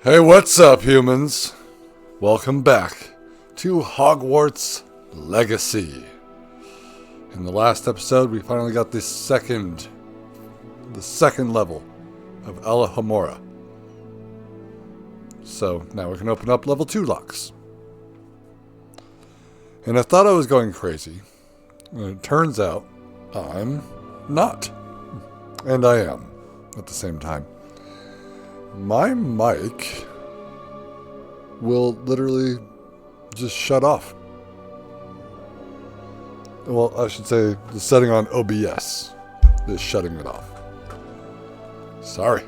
Hey, what's up, humans? Welcome back to Hogwarts Legacy. In the last episode, we finally got the second level of Alohomora. So now we can open up level 2 locks. And I thought I was going crazy. And it turns out I'm not. And I am at the same time. My mic will literally just shut off. Well, I should say the setting on OBS is shutting it off. Sorry.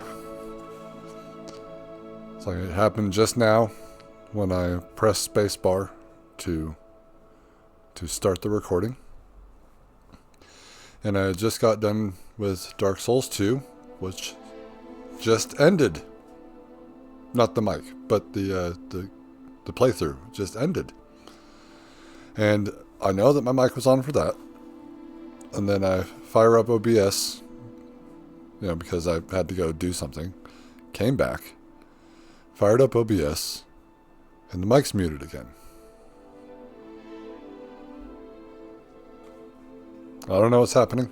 It's like it happened just now when I pressed spacebar to start the recording. And I just got done with Dark Souls 2, which just ended. Not the mic, but the playthrough just ended. And I know that my mic was on for that. And then I fire up OBS, because I had to go do something. Came back, fired up OBS, and the mic's muted again. I don't know what's happening,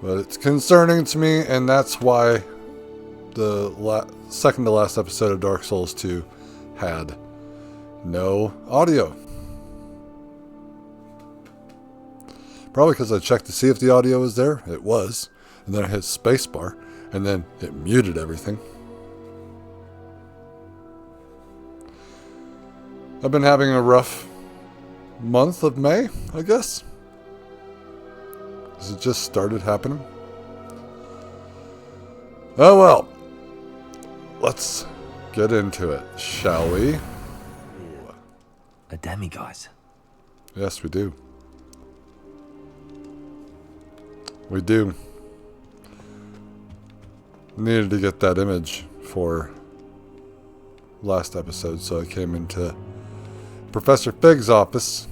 but it's concerning to me, and that's why the second to last episode of Dark Souls 2 had no audio. Probably because I checked to see if the audio was there. It was. And then I hit spacebar, and then it muted everything. I've been having a rough month of May, I guess. Because it just started happening. Oh well. Let's get into it, shall we? A demiguise. Yes, we do. We do. Needed to get that image for last episode, so I came into Professor Fig's office.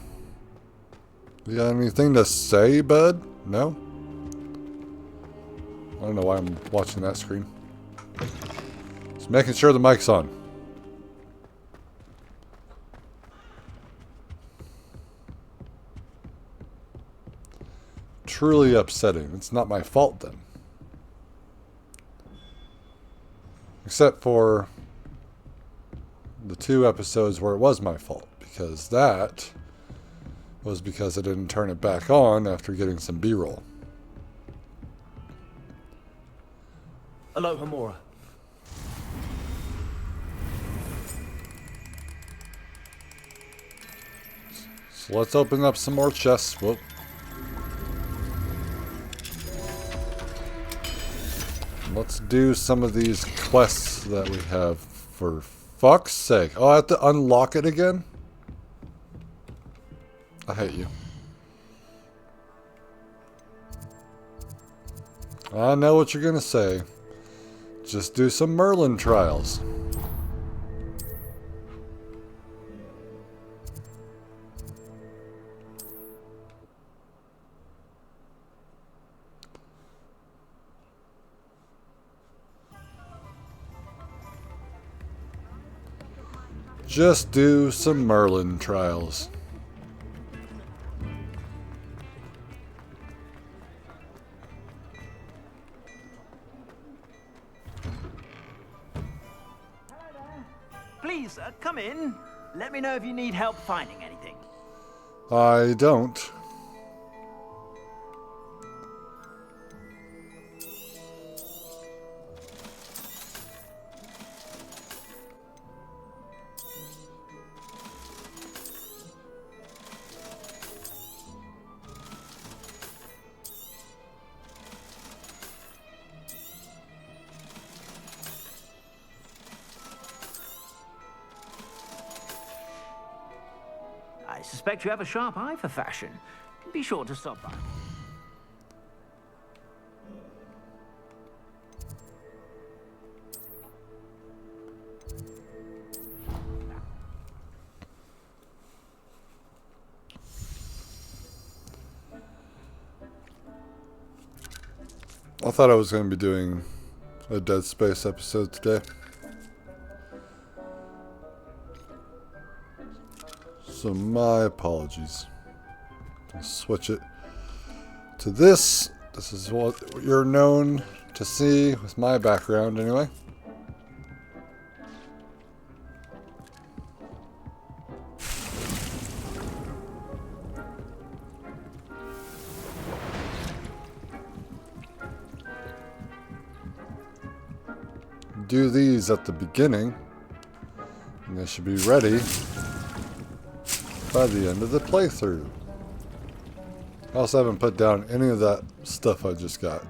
You got anything to say, bud? No? I don't know why I'm watching that screen. Just making sure the mic's on. Truly upsetting. It's not my fault then. Except for the 2 episodes where it was my fault. Because that was because I didn't turn it back on after getting some B-roll. Alohomora. So let's open up some more chests. Whoop. Let's do some of these quests that we have, for fuck's sake. Oh, I have to unlock it again? I hate you. I know what you're gonna say. Just do some Merlin trials. Just do some Merlin trials. Please, come in. Let me know if you need help finding anything. I don't. I suspect you have a sharp eye for fashion. Be sure to stop by. I thought I was going to be doing a Dead Space episode today. So my apologies. I'll switch it to this. This is what you're known to see with my background anyway. Do these at the beginning, and they should be ready by the end of the playthrough. I also haven't put down any of that stuff I just got.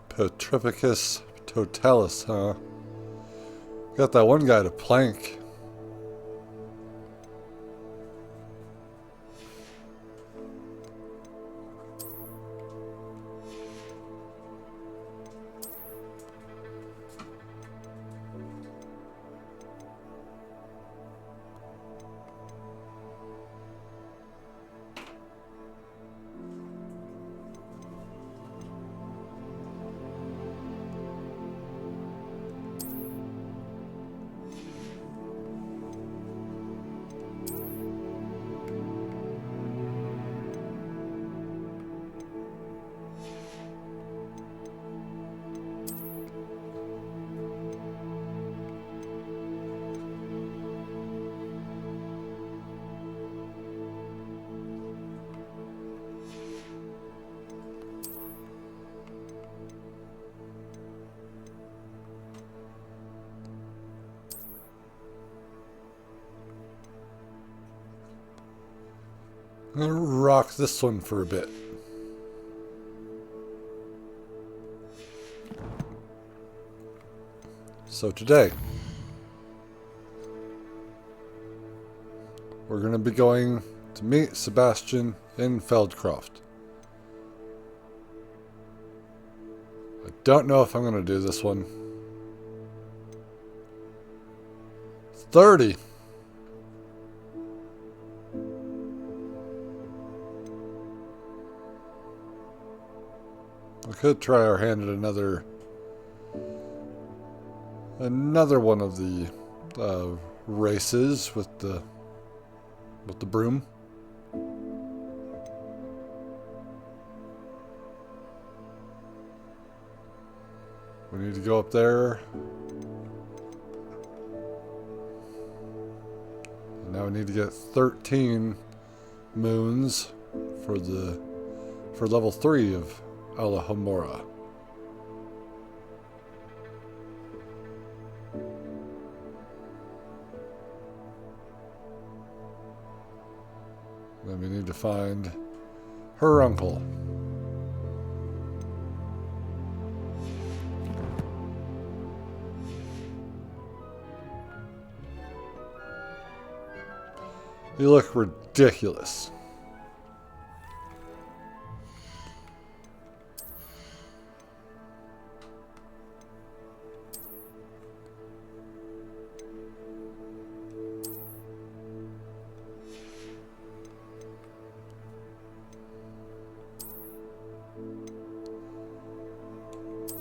Petrificus totalis, huh? Got that one guy to plank. I'm gonna rock this one for a bit. So today, we're gonna be going to meet Sebastian in Feldcroft. I don't know if I'm gonna do this one. 30. I could try our hand at another one of the races with the broom. We need to go up there. And now we need to get 13 moons for level 3 of Alahomora. Then we need to find her uncle. You look ridiculous.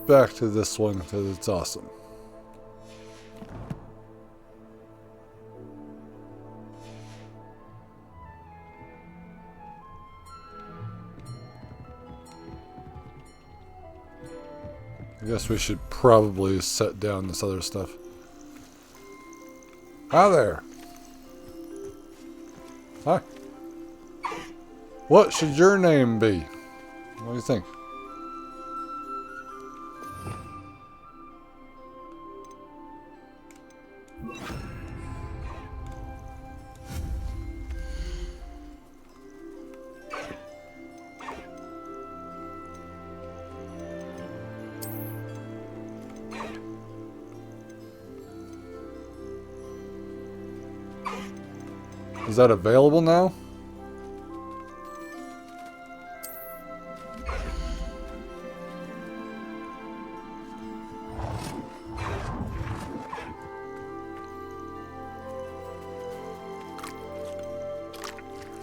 Back to this one because it's awesome. I guess we should probably set down this other stuff. Hi there. Hi. What should your name be? What do you think? Is that available now?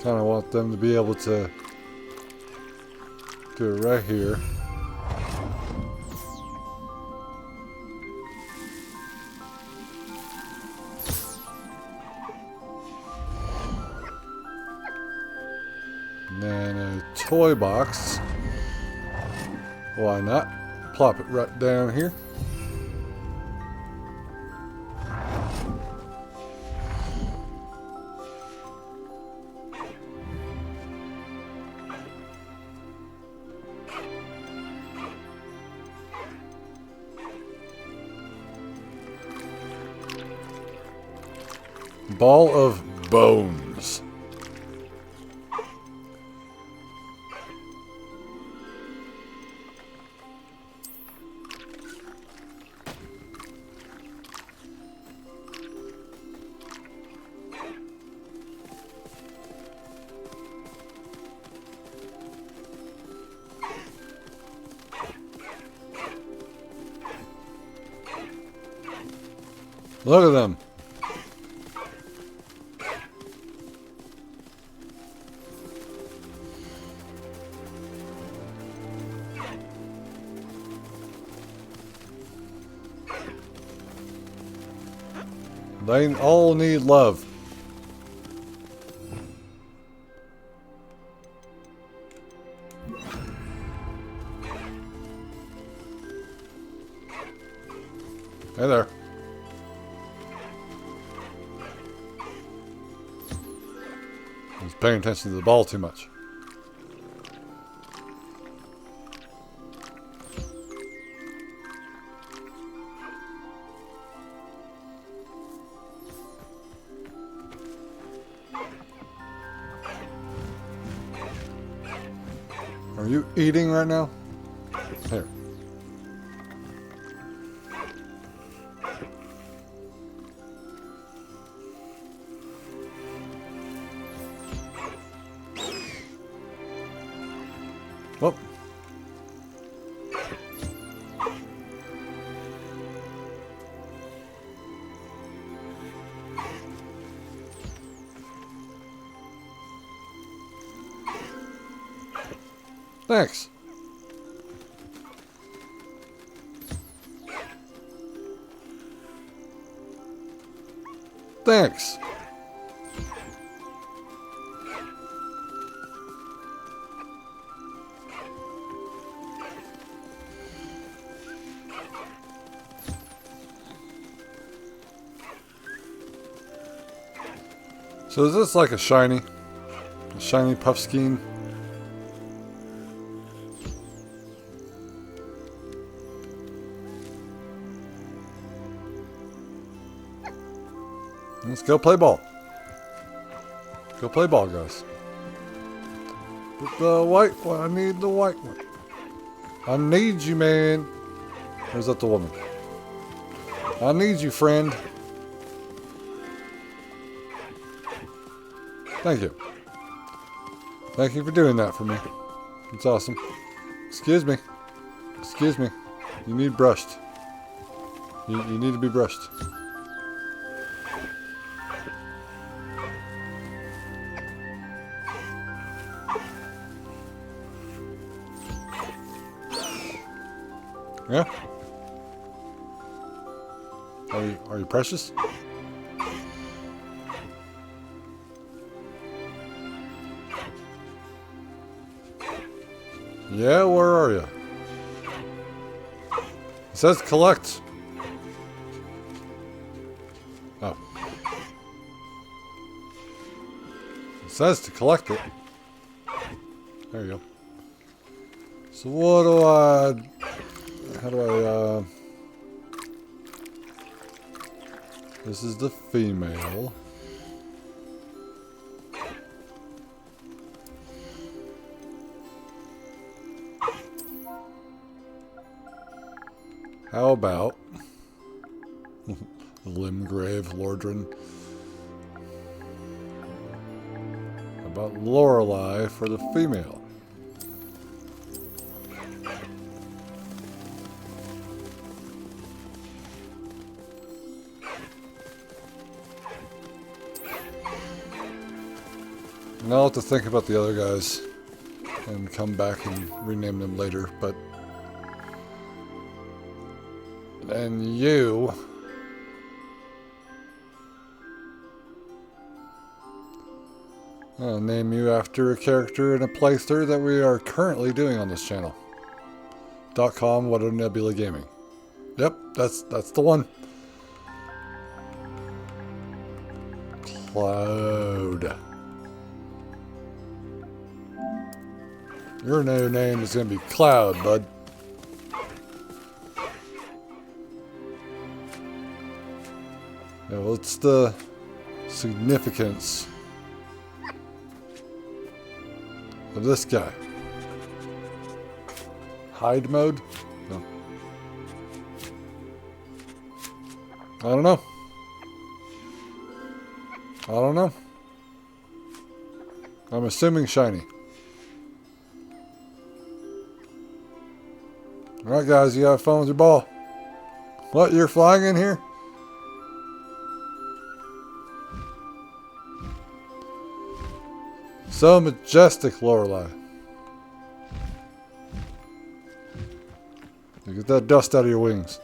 Kind of want them to be able to do it right here. And then a toy box. Why not? Plop it right down here. Ball of bones. Look at them. They all need love. Hey there. I was paying attention to the ball too much. Are you eating right now? Here. Whoop. Thanks. Thanks. So is this like a shiny puffskein? Let's go play ball. Go play ball, guys. But the white one, I need the white one. I need you, man. Or is that the woman? I need you, friend. Thank you. Thank you for doing that for me. It's awesome. Excuse me. Excuse me. You need brushed. You need to be brushed. Yeah? Are you precious? Yeah, where are you? It says collect. Oh. It says to collect it. There you go. So what do I... How do I, This is the female. How about Limgrave Lordran? about Lorelei for the female. And I'll have to think about the other guys and come back and rename them later, but... And you... I'll name you after a character in a playthrough that we are currently doing on this channel. .com What a Nebula Gaming. Yep, that's the one. Cloud. Your new name is gonna be Cloud, bud. Yeah, what's the significance of this guy? Hide mode? No. I don't know. I don't know. I'm assuming shiny. Alright guys, you have fun with your ball. What, you're flying in here? So majestic, Lorelei. You get that dust out of your wings.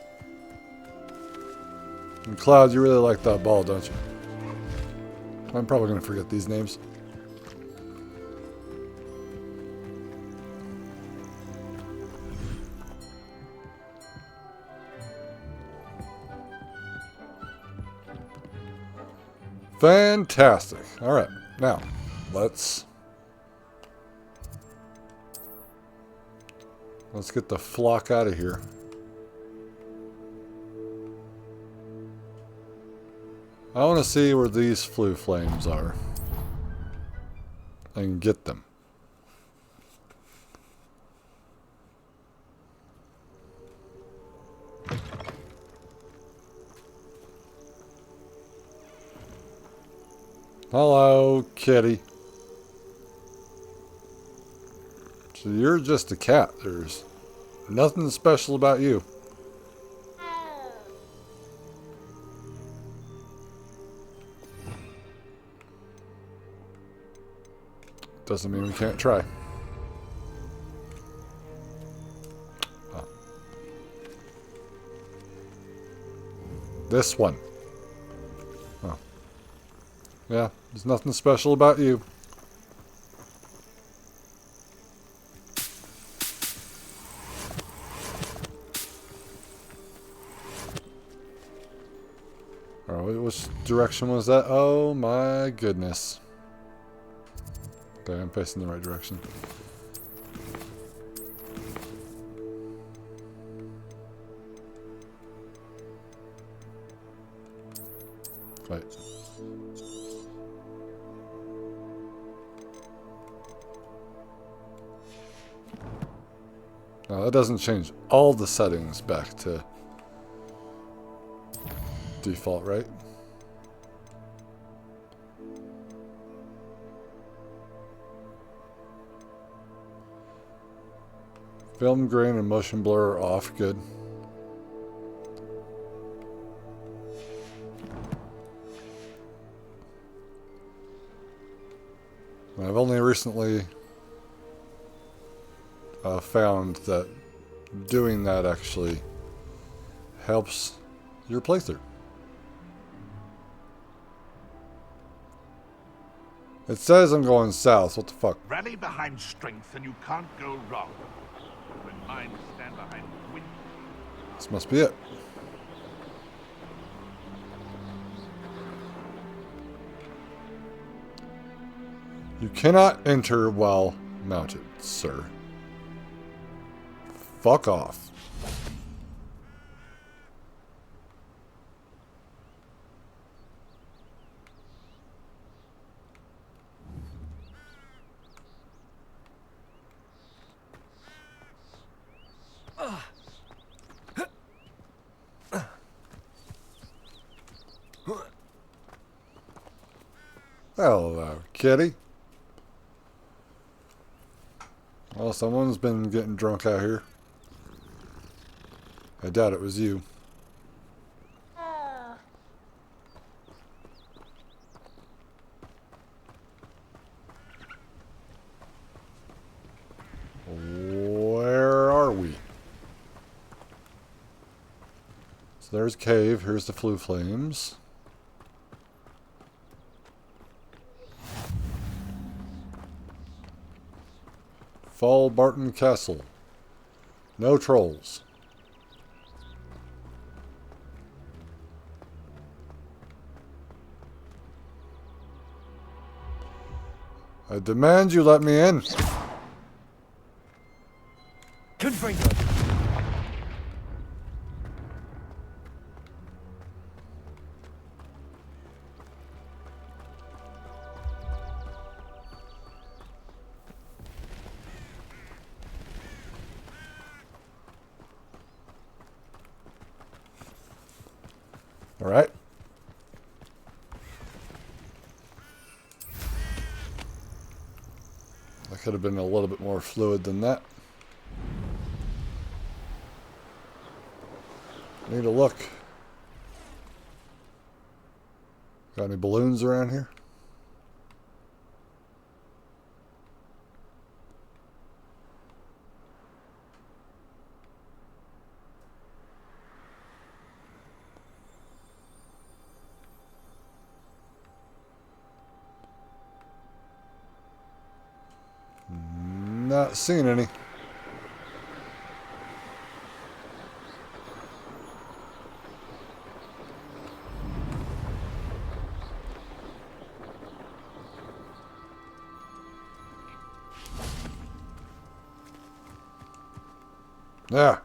And Cloud, you really like that ball, don't you? I'm probably going to forget these names. Fantastic. All right. Now, let's get the flock out of here. I want to see where these flue flames are and get them. Hello, kitty. So you're just a cat. There's nothing special about you. Doesn't mean we can't try. Oh. This one. Oh. Yeah, there's nothing special about you. Alright, which direction was that? Oh my goodness. Okay, I'm facing the right direction. Wait. Now that doesn't change all the settings back to default, right? Film grain and motion blur are off. Good. I've only recently found that doing that actually helps your playthrough. It says I'm going south. What the fuck? Rally behind strength and you can't go wrong. When minds stand behind wind. This must be it. You cannot enter while mounted, sir. Fuck off. Hello, kitty. Well, someone's been getting drunk out here. I doubt it was you. Where are we? So there's cave. Here's the flue flames. Fall Barton Castle. No trolls. I demand you let me in. Confringo. All right. That could have been a little bit more fluid than that. Need a look. Got any balloons around here? Not seeing any. There.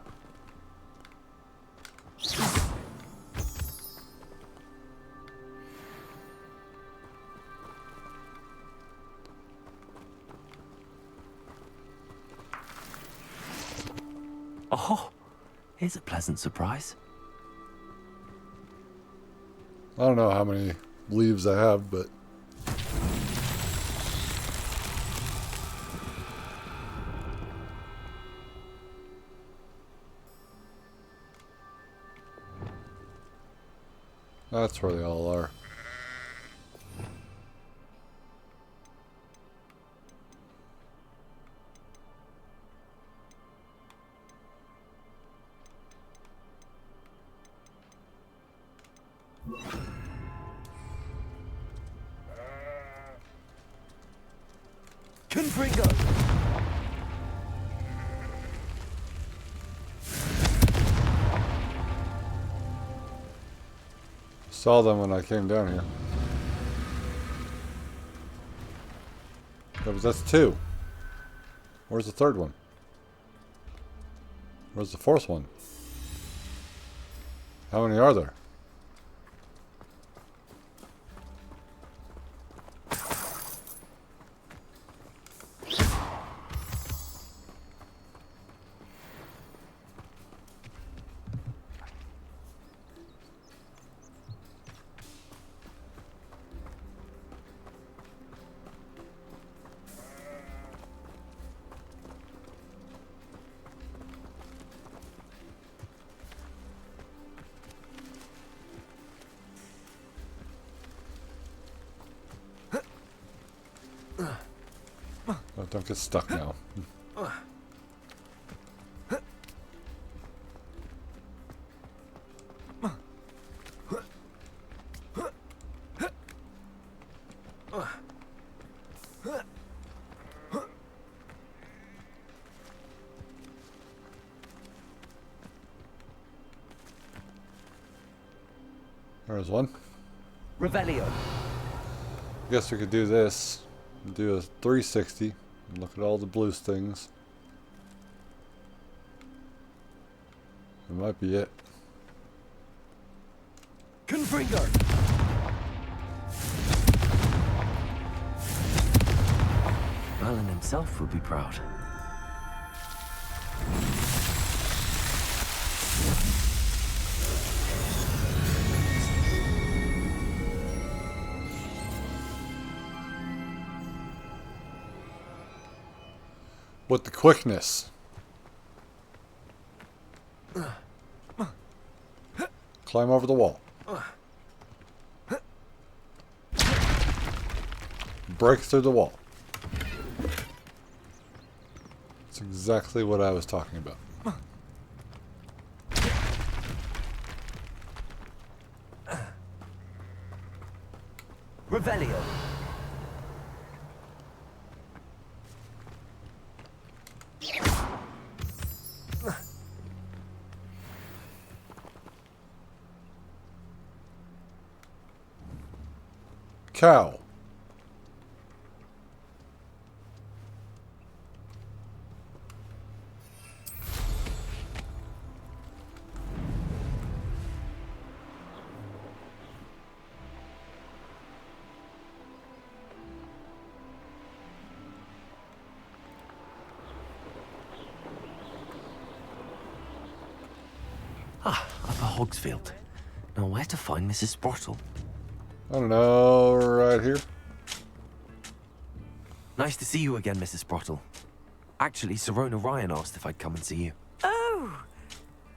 Oh, here's a pleasant surprise. I don't know how many leaves I have, but that's where they all are. Confringo. Saw them when I came down here. That's two. Where's the third one? Where's the fourth one? How many are there? Oh, don't get stuck now. There's one. Revelio. Guess we could do this. Do a 360 and look at all the blue things. It might be it. Confringo. Merlin himself would be proud. with the quickness. Climb over the wall. Break through the wall. That's exactly what I was talking about. Revelio. Cow. Upper Hogsfield. Now where to find Mrs. Sprottle? I don't know, right here. Nice to see you again, Mrs. Sprottle. Actually, Sirona Ryan asked if I'd come and see you. Oh,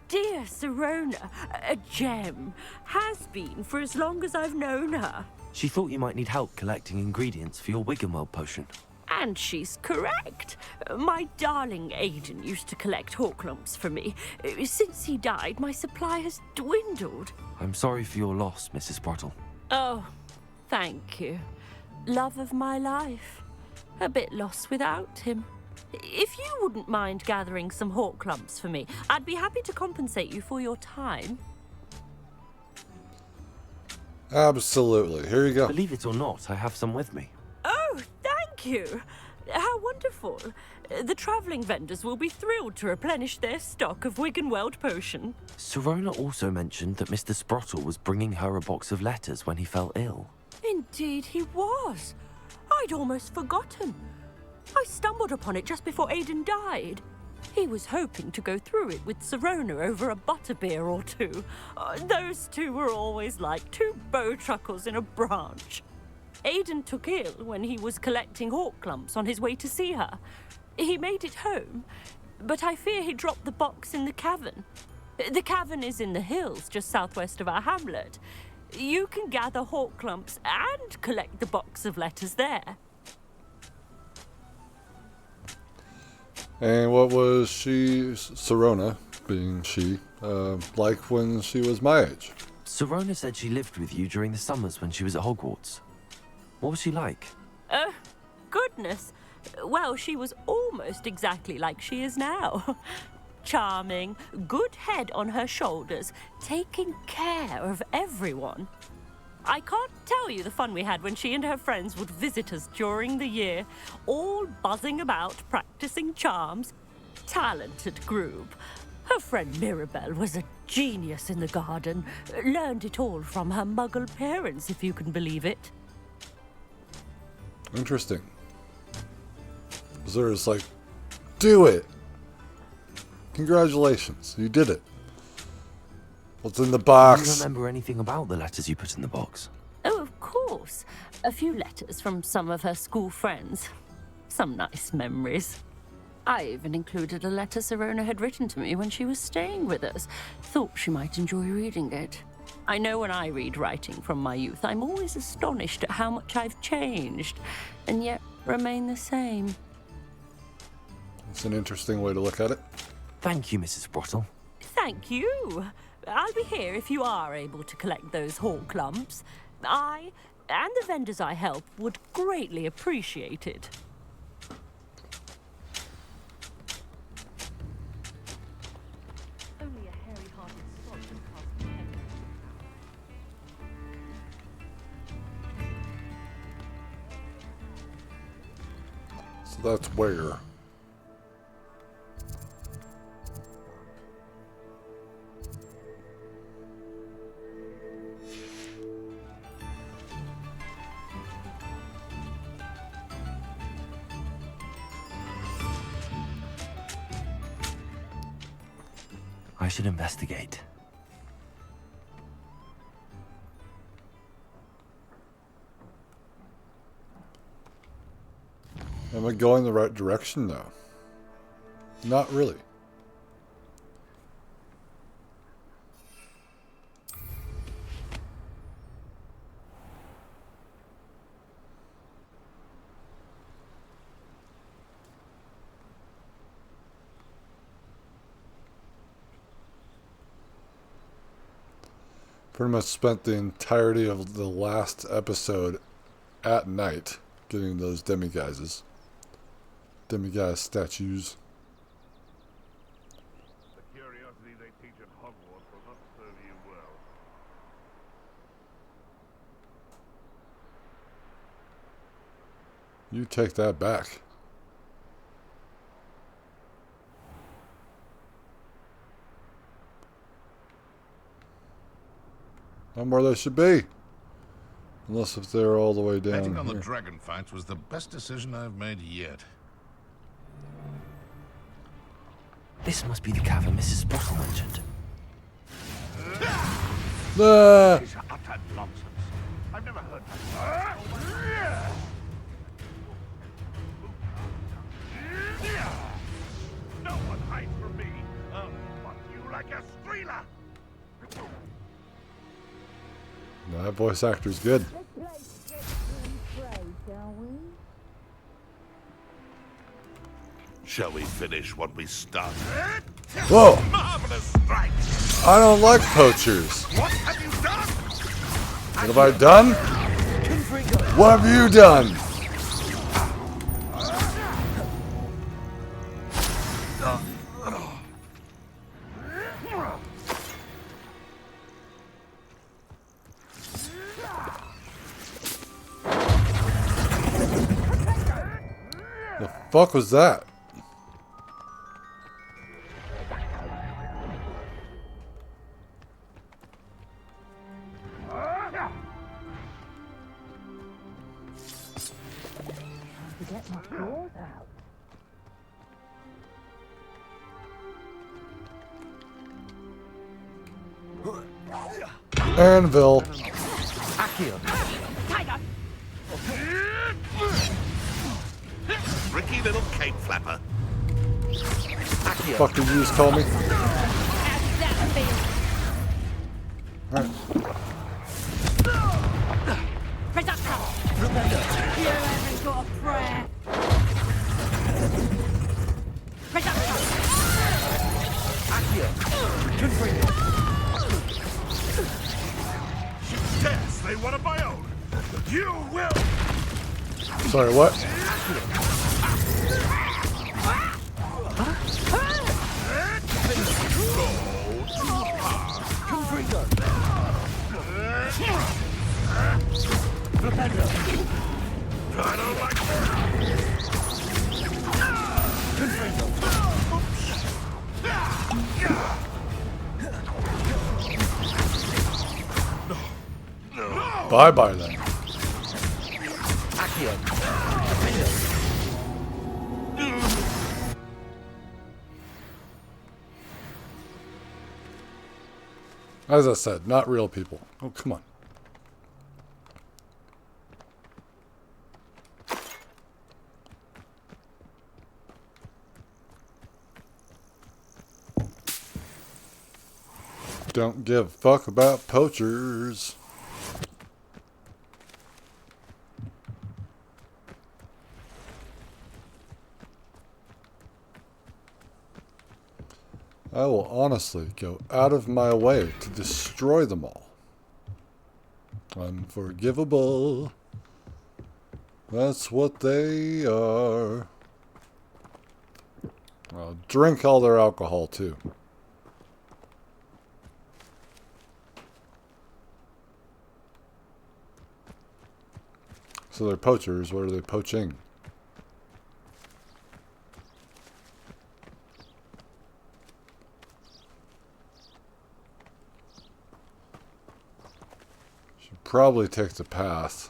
dear Sirona, a gem. Has been for as long as I've known her. She thought you might need help collecting ingredients for your Wiggenweld potion. And she's correct. My darling Aidan used to collect Horklumps for me. Since he died, my supply has dwindled. I'm sorry for your loss, Mrs. Sprottle. Oh, thank you. Love of my life. A bit lost without him. If you wouldn't mind gathering some Horklumps for me, I'd be happy to compensate you for your time. Absolutely. Here you go. Believe it or not, I have some with me. Oh, thank you. How wonderful. The travelling vendors will be thrilled to replenish their stock of Wiggenweld potion. Sirona also mentioned that Mr. Sprottle was bringing her a box of letters when he fell ill. Indeed he was. I'd almost forgotten. I stumbled upon it just before Aidan died. He was hoping to go through it with Sirona over a butterbeer or two. Those two were always like two bowtruckles in a branch. Aidan took ill when he was collecting Horklumps on his way to see her. He made it home, but I fear he dropped the box in the cavern. The cavern is in the hills just southwest of our hamlet. You can gather Horklumps and collect the box of letters there. And what was she, Sirona, being she, like when she was my age? Sirona said she lived with you during the summers when she was at Hogwarts. What was she like? Goodness. Well, she was almost exactly like she is now. Charming, good head on her shoulders, taking care of everyone. I can't tell you the fun we had when she and her friends would visit us during the year, all buzzing about, practicing charms. Talented group. Her friend Mirabelle was a genius in the garden. Learned it all from her muggle parents, if you can believe it. Interesting. Zura's like, do it! Congratulations, you did it. What's in the Do you box? remember anything about the letters you put in the box? Oh, of course. A few letters from some of her school friends. Some nice memories. I even included a letter Sirona had written to me when she was staying with us. Thought she might enjoy reading it. I know when I read writing from my youth, I'm always astonished at how much I've changed, and yet remain the same. It's an interesting way to look at it. Thank you, Mrs. Sprottle. Thank you. I'll be here if you are able to collect those Horklumps. I, and the vendors I help, would greatly appreciate it. Only a hairy-hearted sod can cast a heaven. So that's where. I should investigate. Am I going the right direction though? Not really. Pretty much spent the entirety of the last episode at night getting those demiguises. Demiguise statues. The curiosity they teach at Hogwarts will not serve you well. You take that back. Not where they should be. Unless if they're all the way down Betting on here. the dragon fights was the best decision I've made yet. This must be the cavern Mrs. Sprottle mentioned. Ah! It's utter nonsense. I've never heard that. No one hides from me. I'll fuck you like a streeler. That voice actor's good. Shall we finish what we started? Whoa! Marvelous strike! I don't like poachers. What have you done? What have I done? What have you done? The fuck was that? Anvil. Tricky little cake flapper. Fuck did you just call me? Alright. You haven't got a prayer. Dare slay one of my own. You will. Sorry, what? I don't like that. Bye bye then. As I said, not real people. Oh, come on. Don't give a fuck about poachers. I will honestly go out of my way to destroy them all. Unforgivable. That's what they are. I'll drink all their alcohol too. So they're poachers. What are they poaching? Should probably take the path.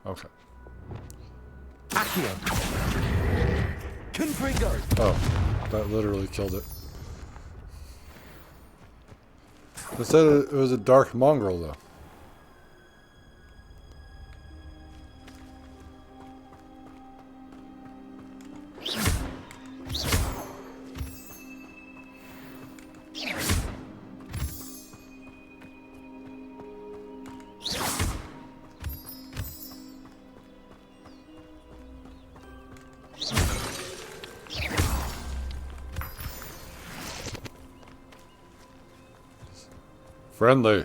Okay. Oh, that literally killed it. It said it was a dark mongrel, though. Friendly.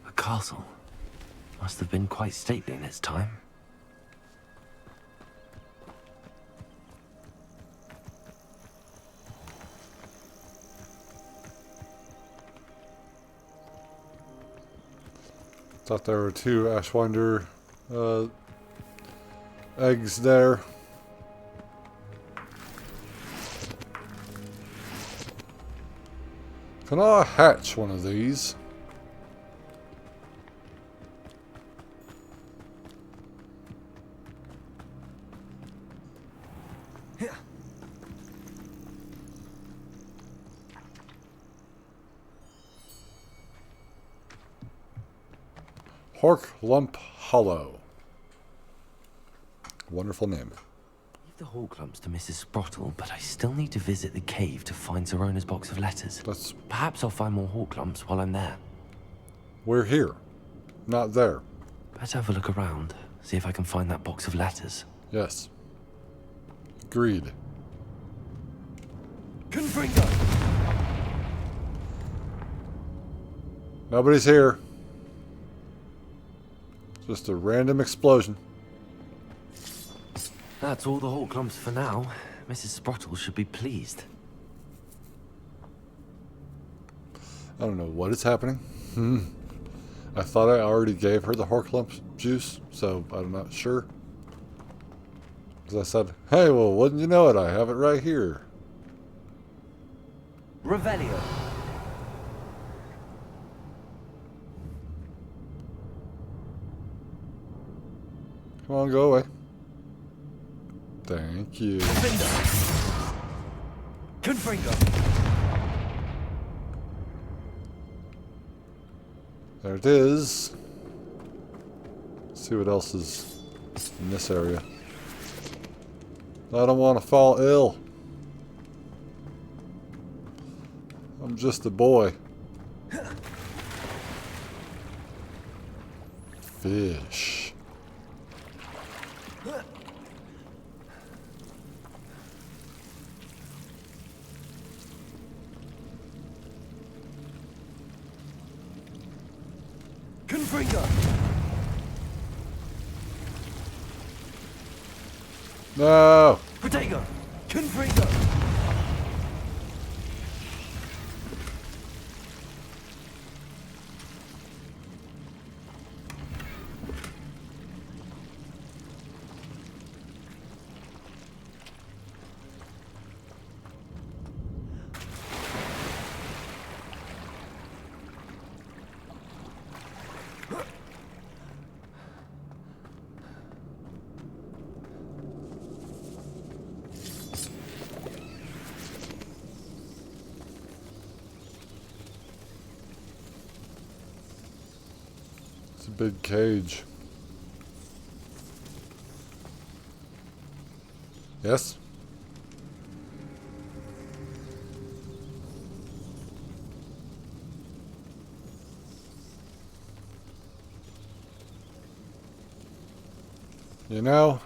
A castle. Must have been quite stately in its time. Thought there were two Ashwinder eggs there. Can I hatch one of these? Horklump Hollow. Wonderful name. Leave the Horklumps to Mrs. Sprottle, but I still need to visit the cave to find Zerona's box of letters. Perhaps I'll find more Horklumps while I'm there. We're here, not there. Better have a look around, see if I can find that box of letters. Yes. Agreed. Confringo! Nobody's here. Just a random explosion. That's all the Horklumps for now. Mrs. Sprottle should be pleased. I don't know what is happening. I thought I already gave her the Horklump juice, so I'm not sure. Because I said, hey, well, wouldn't you know it? I have it right here. Revelio. Come on, go away. Thank you. Confringo. There it is. Let's see what else is in this area. I don't want to fall ill. I'm just a boy. Fish. Confringo. No! Protego. Confringo. It's a big cage. Yes? You know,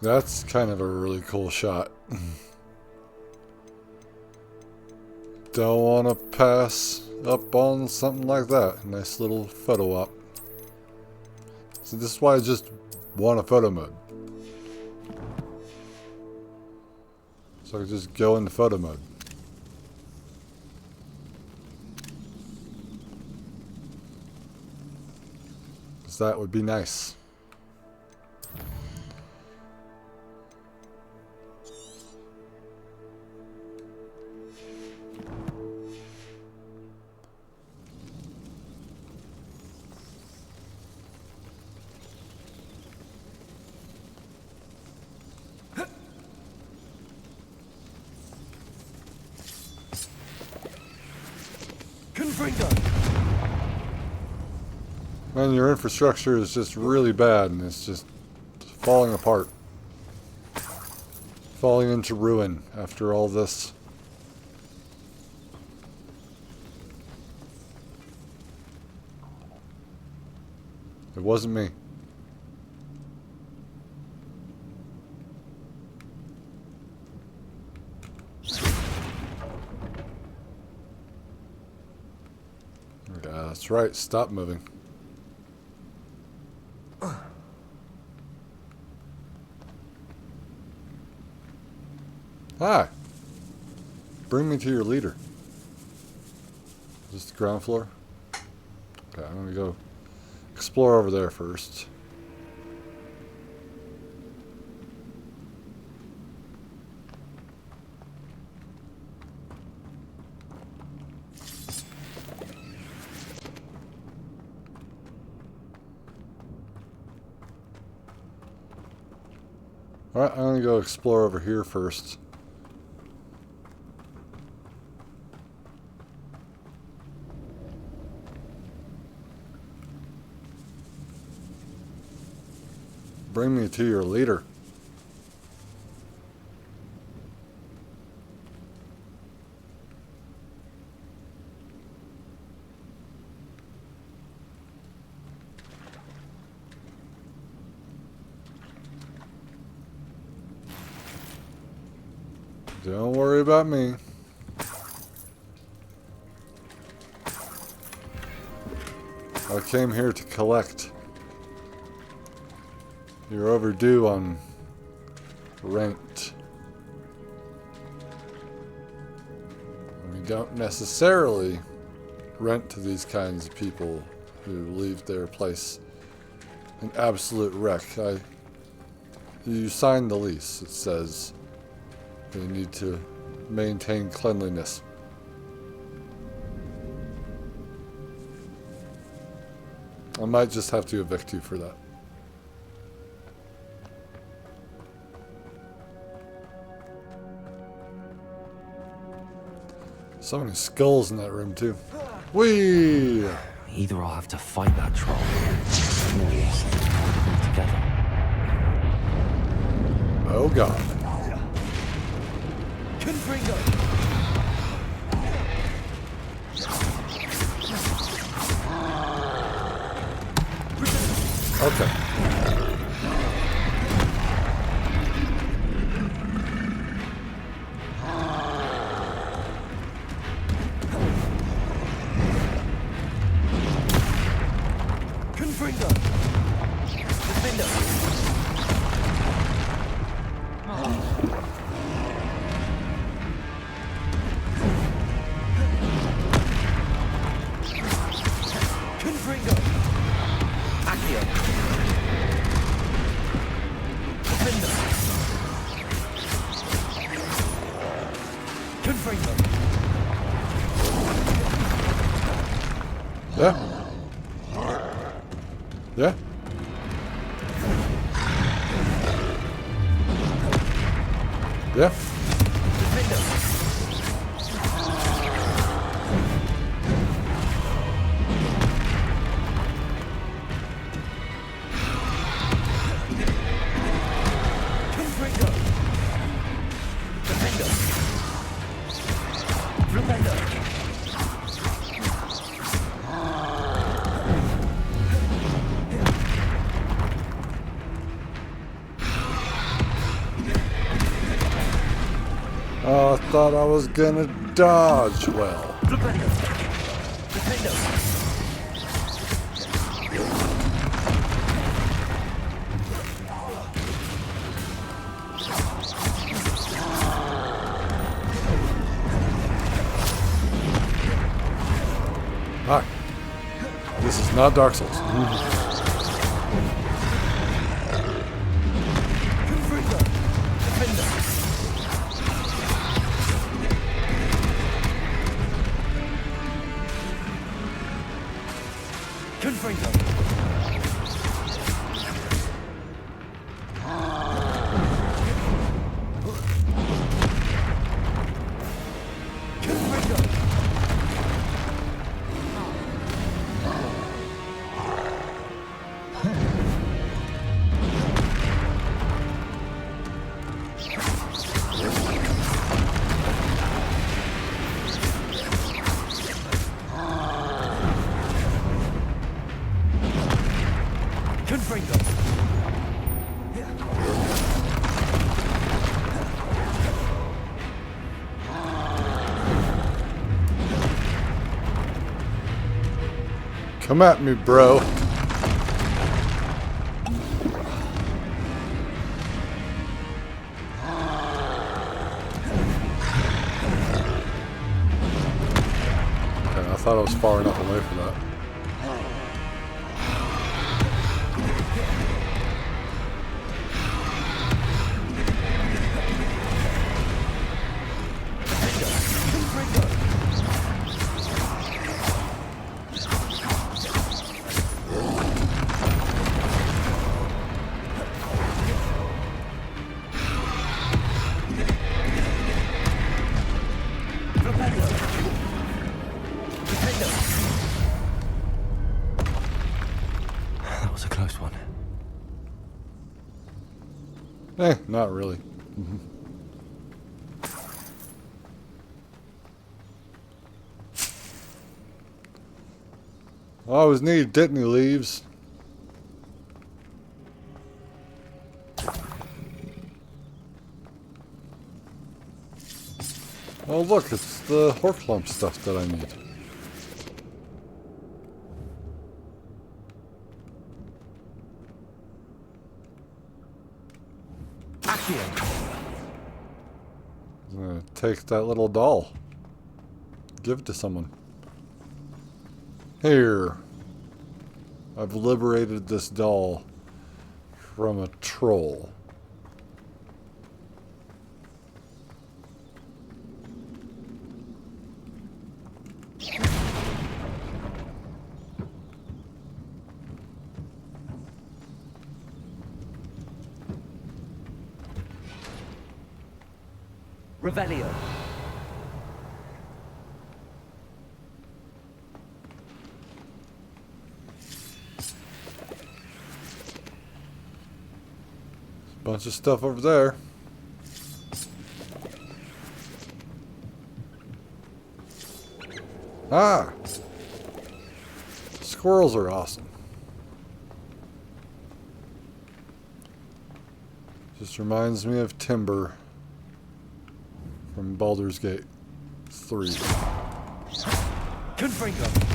that's kind of a really cool shot. Don't want to pass up on something like that. Nice little photo op. So this is why I just want a photo mode. So I can just go into photo mode. Because that would be nice. Man, your infrastructure is just really bad, and it's just falling apart. Falling into ruin after all this. It wasn't me. Okay, that's right. Stop moving. Hi. Bring me to your leader. Is this the ground floor? Okay, I'm gonna go explore over there first. Alright, I'm gonna go explore over here first. Bring me to your leader. Don't worry about me. I came here to collect. You're overdue on rent. We don't necessarily rent to these kinds of people who leave their place an absolute wreck. You signed the lease. It says you need to maintain cleanliness. I might just have to evict you for that. So many skulls in that room, too. Whee! Either I'll have to fight that troll, or hold them together. Oh, God. Okay. Yeah. Yeah. Yeah. Oh, I thought I was gonna dodge well. Hi. This is not Dark Souls. Come at me, bro. Okay, I thought I was far enough away for that. That was a close one. Not really. Always need Dittany leaves. Oh look, it's the Horklump stuff that I need. I'm gonna take that little doll. Give it to someone. Here. I've liberated this doll from a troll. Revelio. Bunch of stuff over there. Ah! Squirrels are awesome. Just reminds me of Timber from Baldur's Gate 3. Confringo.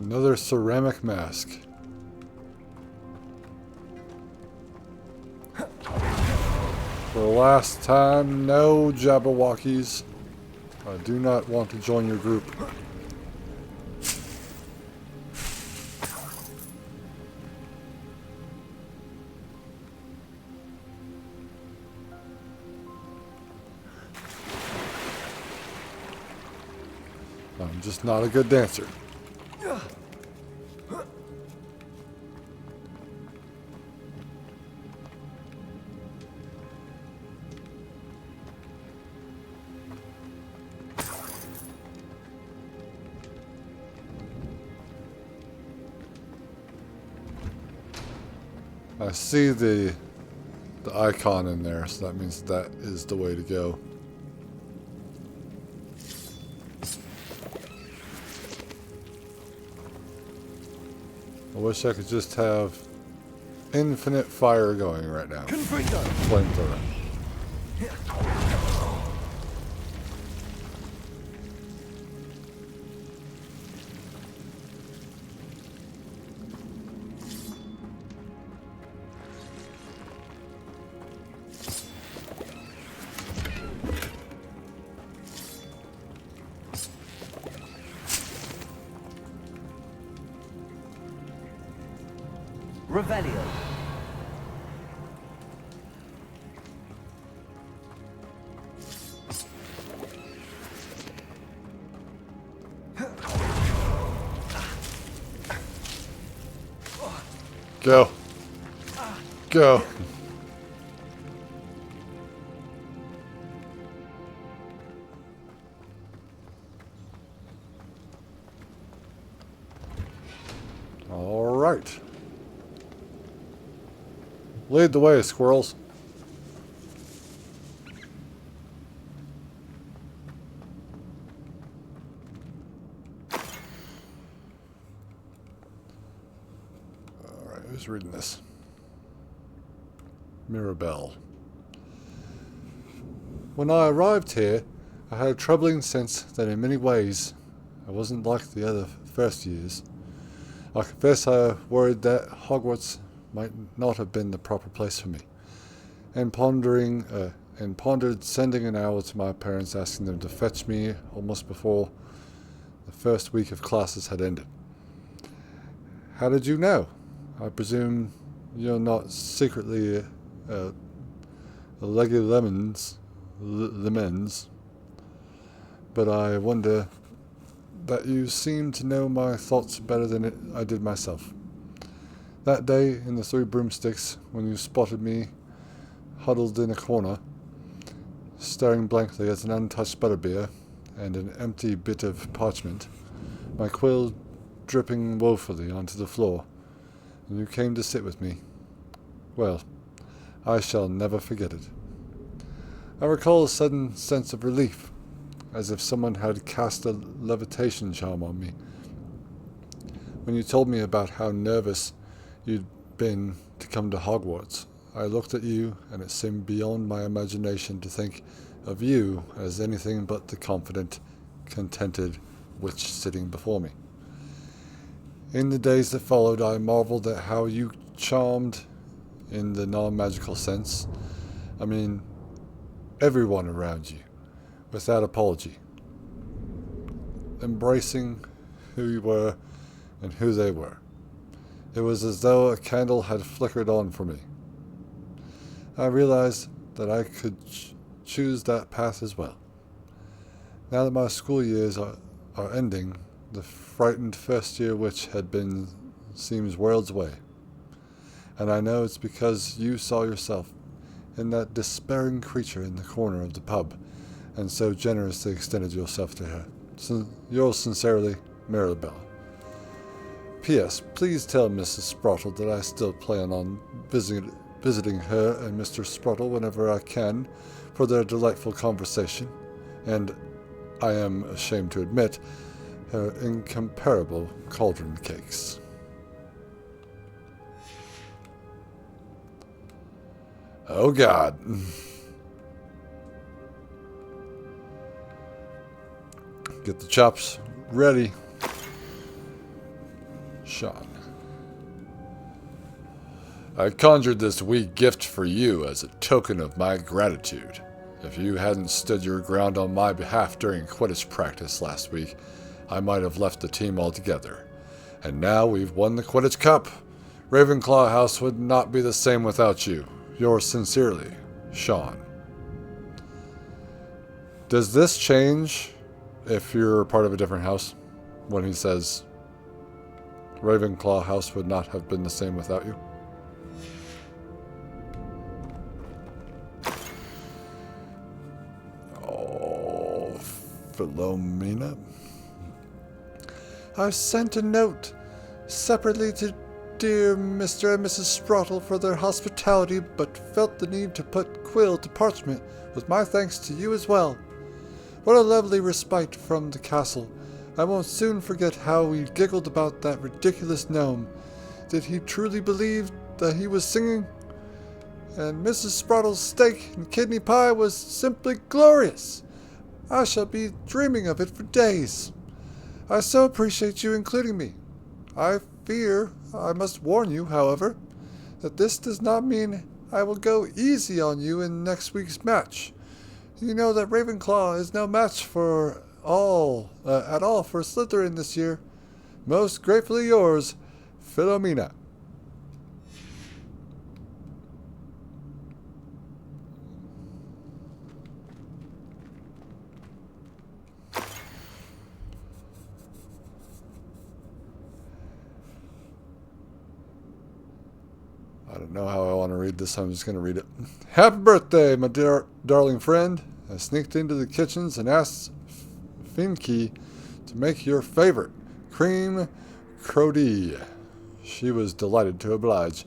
Another ceramic mask. For the last time, no Jabberwockies. I do not want to join your group. I'm just not a good dancer. I see the icon in there, so that means that is the way to go. I wish I could just have infinite fire going right now. Flamethrower. Revelio. Go. Go. Lead the way, squirrels. Alright, who's reading this? Mirabelle. When I arrived here, I had a troubling sense that in many ways I wasn't like the other first years. I confess I worried that Hogwarts might not have been the proper place for me, and pondered sending an owl to my parents asking them to fetch me almost before the first week of classes had ended. How did you know? I presume you're not secretly a Lemons, but I wonder that you seem to know my thoughts better than I did myself. That day in the Three Broomsticks, when you spotted me huddled in a corner, staring blankly at an untouched butterbeer and an empty bit of parchment, my quill dripping woefully onto the floor, and you came to sit with me. Well, I shall never forget it. I recall a sudden sense of relief, as if someone had cast a levitation charm on me. When you told me about how nervous you'd been to come to Hogwarts, I looked at you, and it seemed beyond my imagination to think of you as anything but the confident, contented witch sitting before me. In the days that followed, I marveled at how you charmed, in the non-magical sense, I mean, everyone around you, without apology, embracing who you were and who they were. It was as though a candle had flickered on for me. I realized that I could choose that path as well. Now that my school years are ending, the frightened first-year witch seems worlds away. And I know it's because you saw yourself in that despairing creature in the corner of the pub, and so generously extended yourself to her. Yours sincerely, Mirabelle. P.S. Please tell Mrs. Sprottle that I still plan on visiting her and Mr. Sprottle whenever I can for their delightful conversation, and, I am ashamed to admit, her incomparable cauldron cakes. Oh God. Get the chops ready. Sean. I conjured this wee gift for you as a token of my gratitude. If you hadn't stood your ground on my behalf during Quidditch practice last week, I might have left the team altogether. And now we've won the Quidditch Cup. Ravenclaw House would not be the same without you. Yours sincerely, Sean. Does this change if you're part of a different house? When he says Ravenclaw House would not have been the same without you? Oh, Philomena. I sent a note separately to dear Mr. and Mrs. Sprottle for their hospitality, but felt the need to put quill to parchment with my thanks to you as well. What a lovely respite from the castle. I won't soon forget how we giggled about that ridiculous gnome. Did he truly believe that he was singing? And Mrs. Sprottle's steak and kidney pie was simply glorious. I shall be dreaming of it for days. I so appreciate you including me. I fear I must warn you, however, that this does not mean I will go easy on you in next week's match. You know that Ravenclaw is no match at all for Slytherin this year. Most gratefully yours, Philomena. I don't know how I want to read this, so I'm just going to read it. Happy birthday, my darling friend. I sneaked into the kitchens and asked Finky to make your favorite, cream crudité. She was delighted to oblige.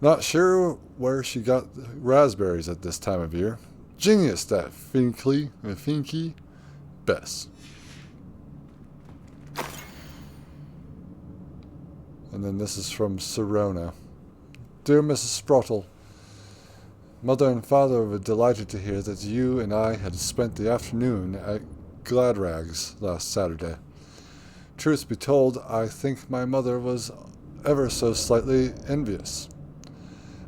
Not sure where she got raspberries at this time of year. Genius, that Finky Bess. And then this is from Sirona. Dear Mrs. Sprottle, Mother and Father were delighted to hear that you and I had spent the afternoon at Gladrags last Saturday. Truth be told, I think my mother was ever so slightly envious.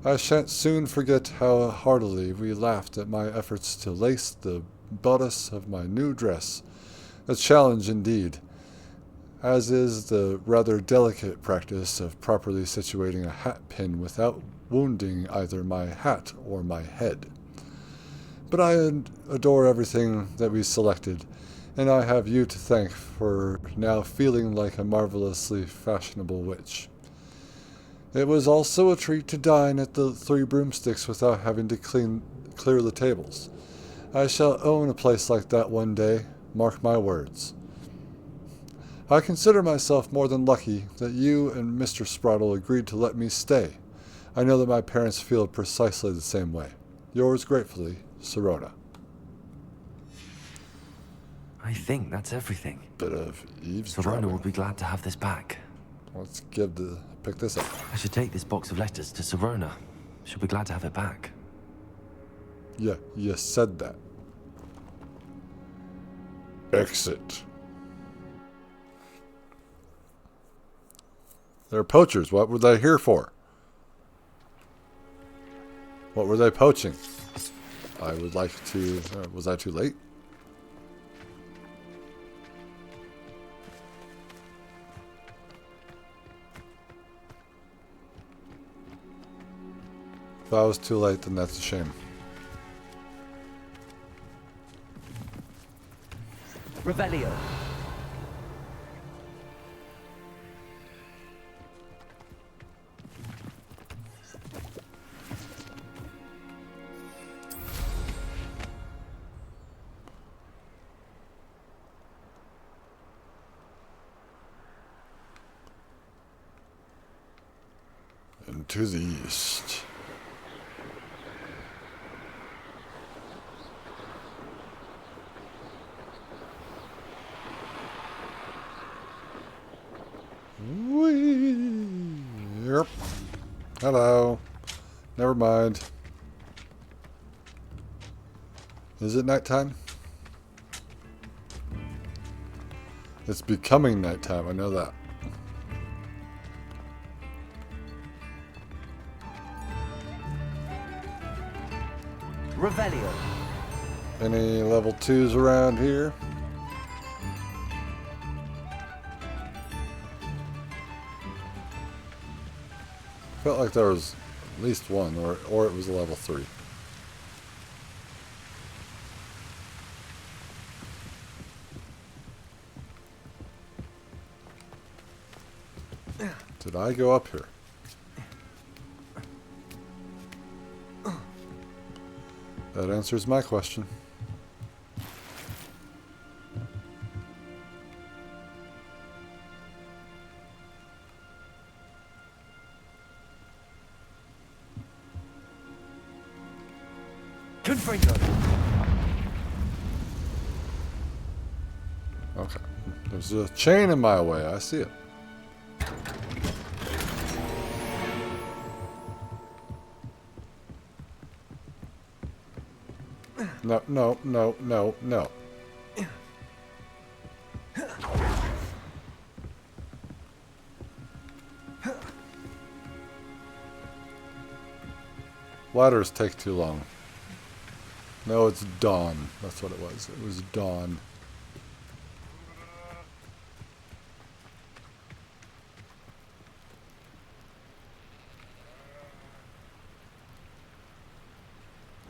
I shan't soon forget how heartily we laughed at my efforts to lace the bodice of my new dress. A challenge indeed, as is the rather delicate practice of properly situating a hat pin without wounding either my hat or my head. But I adore everything that we selected, and I have you to thank for now feeling like a marvelously fashionable witch. It was also a treat to dine at the Three Broomsticks without having to clear the tables. I shall own a place like that one day, mark my words. I consider myself more than lucky that you and Mr. Sprottle agreed to let me stay. I know that my parents feel precisely the same way. Yours gratefully, Sirona. I think that's everything. Bit of eavesdropping. Sirona will be glad to have this back. Let's pick this up. I should take this box of letters to Sirona. She'll be glad to have it back. Yeah, you said that. Exit. They're poachers. What were they here for? What were they poaching? I would like to... was I too late? If I was too late, then that's a shame. Revelio. And to the east. Whee! Yep. Hello. Never mind. Is it nighttime? It's becoming nighttime, I know that. Revelio. Any level 2s around here? Felt like there was at least one, or it was a level 3. Did I go up here? That answers my question. Confringo. Okay. There's a chain in my way. I see it. No, no, no, no, no. Ladders take too long. No, it's dawn. That's what it was. It was dawn.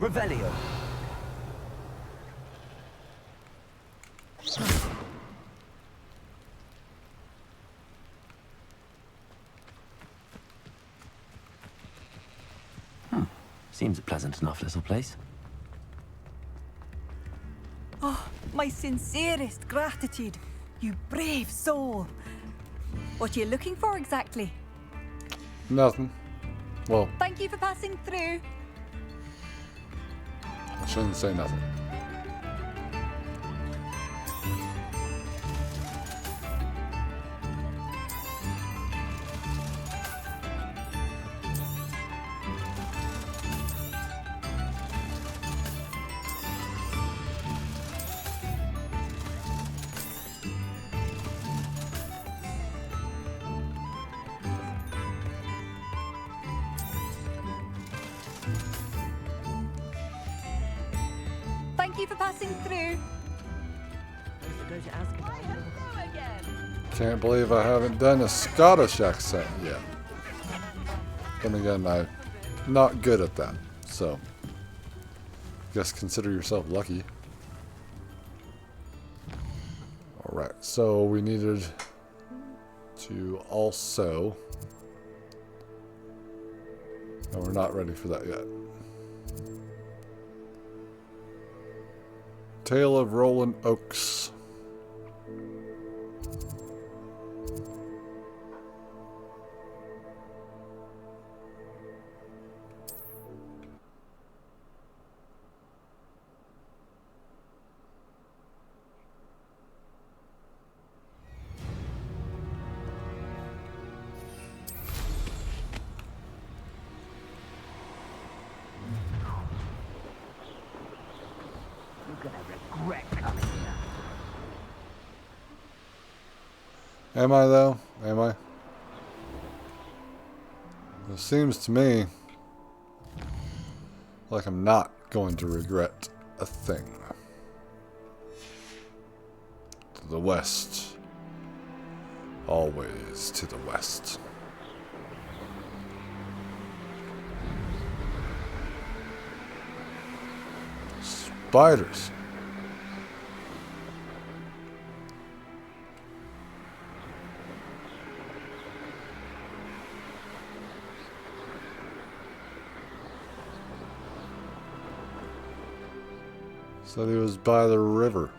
Revelio. Seems a pleasant enough little place. Oh, my sincerest gratitude, you brave soul. What are you looking for exactly? Nothing. Well, Thank you for passing through. I shouldn't say nothing. Thank you for passing through. Can't believe I haven't done a Scottish accent yet. Then again, I'm not good at that, so guess consider yourself lucky. Alright, so we needed to also... No, we're not ready for that yet. Tale of Roland Oaks. Am I though? Am I? It seems to me like I'm not going to regret a thing. To the west. Always to the west. Spiders. Said he was by the river.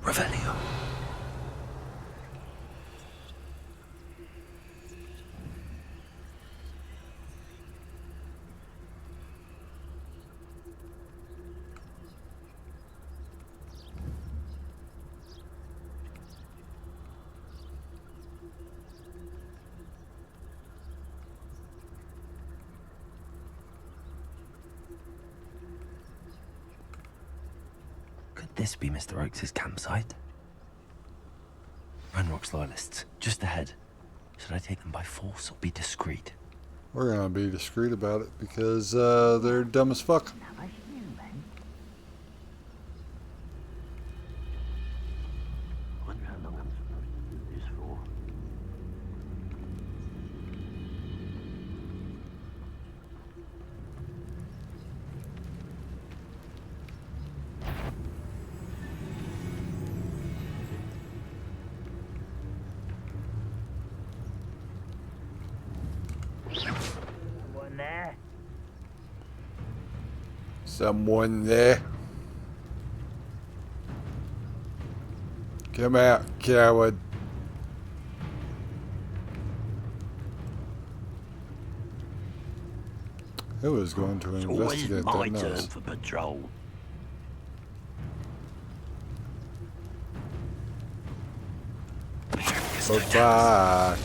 Revelio. Could this be Mr. Oakes' campsite? RANROK'S loyalists, just ahead. Should I take them by force or be discreet? We're gonna be discreet about it because they're dumb as fuck. Wonder how long I'm supposed to do this for. Someone there? Someone there. Come out, coward. Who was going to It's always investigate my that turn nose? for patrol. Bye-bye.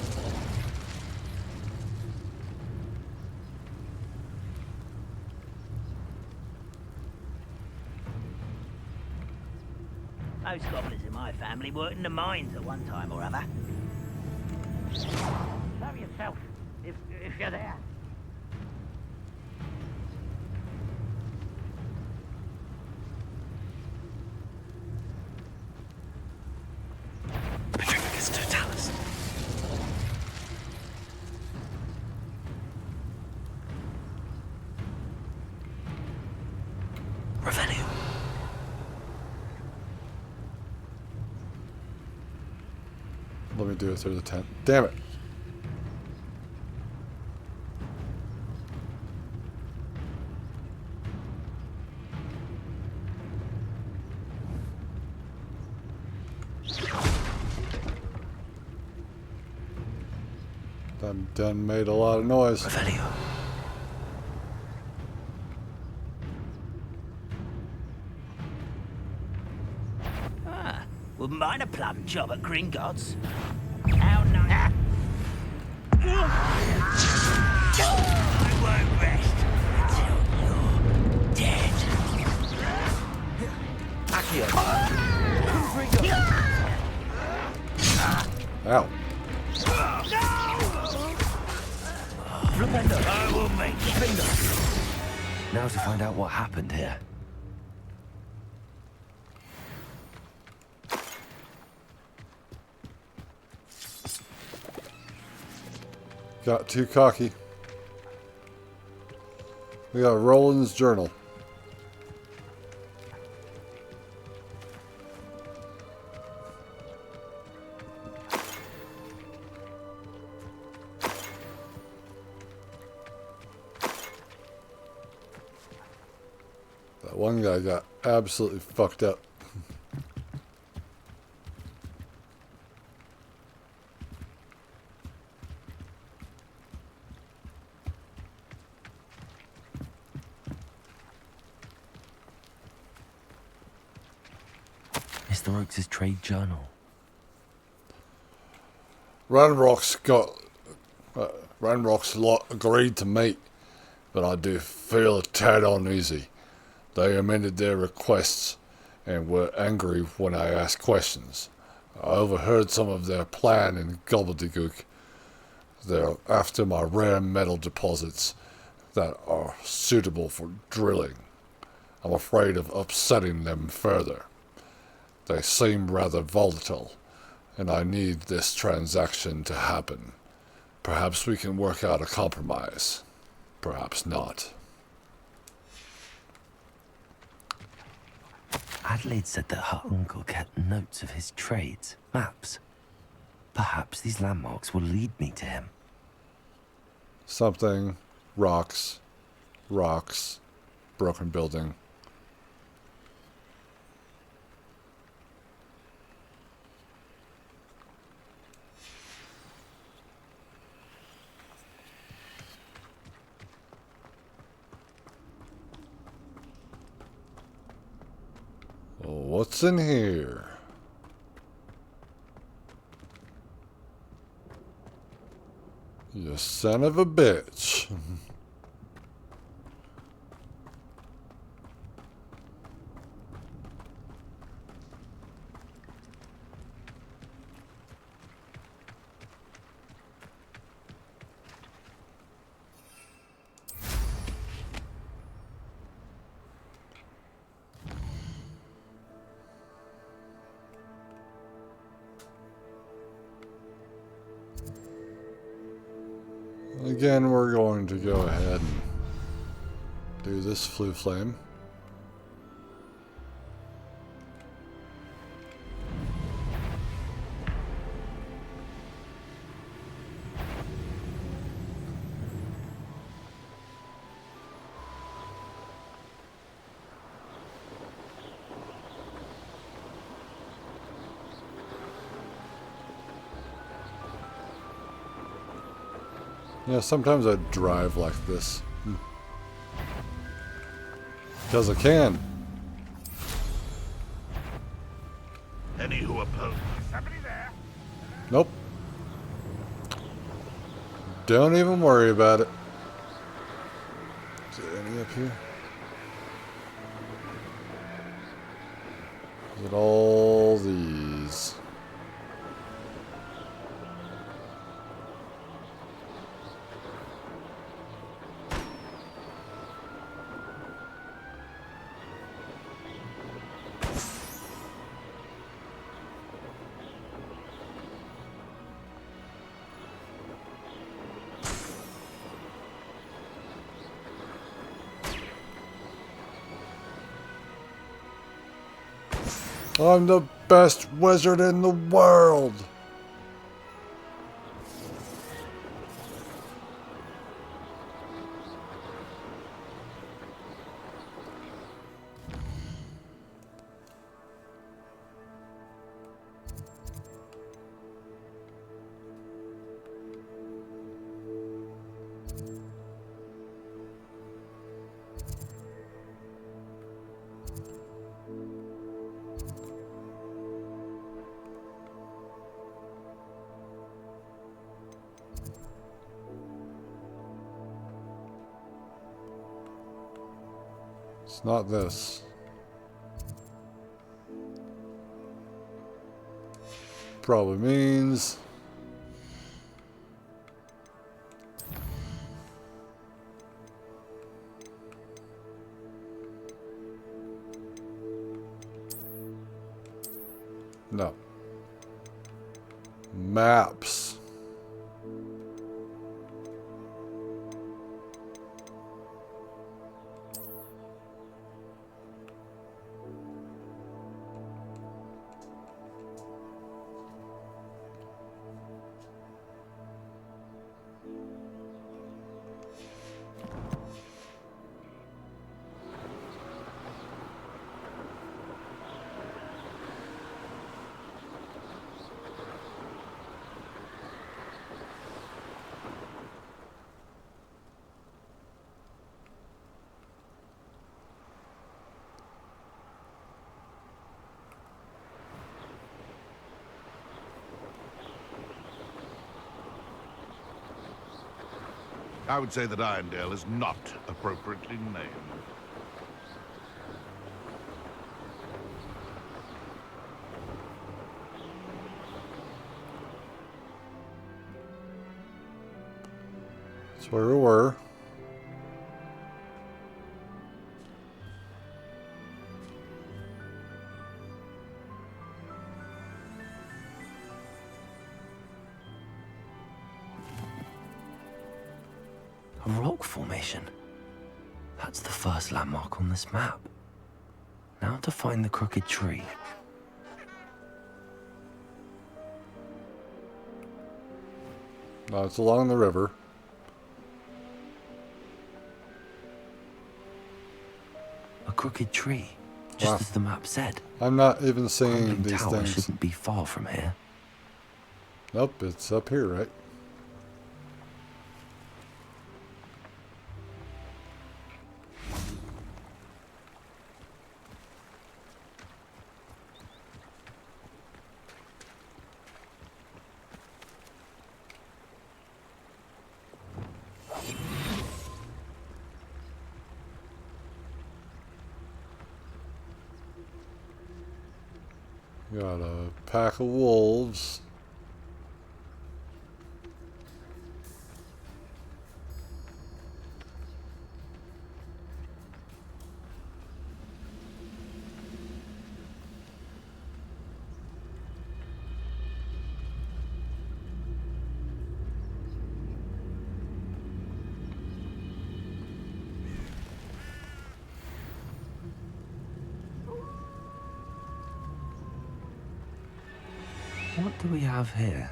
Most goblins in my family family worked in the mines at one time or other. Show yourself, if you're there. Petrificus totalis. Revelio. Let me do it through the tent. Damn it. That done made a lot of noise. Revelio. Ah, wouldn't mind a plum job at Gringotts. How nice. I won't rest until you're dead. Ow. I will make it. Now to find out what happened here. Got too cocky. We got Roland's journal. That one guy got absolutely fucked up. Mr. Oakes' trade journal. RANROK'S lot agreed to meet, but I do feel a tad uneasy. They amended their requests and were angry when I asked questions. I overheard some of their plan in gobbledygook. They're after my rare metal deposits that are suitable for drilling. I'm afraid of upsetting them further. They seem rather volatile, and I need this transaction to happen. Perhaps we can work out a compromise. Perhaps not. Adelaide said that her uncle kept notes of his trades, maps. Perhaps these landmarks will lead me to him. Something, rocks, broken building. What's in here? You son of a bitch. Again, we're going to go ahead and do this flue flame. Yeah, sometimes I drive like this. Because I can. Any who oppose somebody there. Nope. Don't even worry about it. Is there any up here? Is it all these? I'm the best wizard in the world. It's not this. Probably means no. Maps. I would say that Irondale is not appropriately named. That's where we were. A rock formation. That's the first landmark on this map. Now to find the crooked tree. No, it's along the river. A crooked tree, just Wow. as the map said. I'm not even seeing Crumbling these tower things. shouldn't be far from here. Nope, it's up here, right? Got a pack of wolves. What do we have here?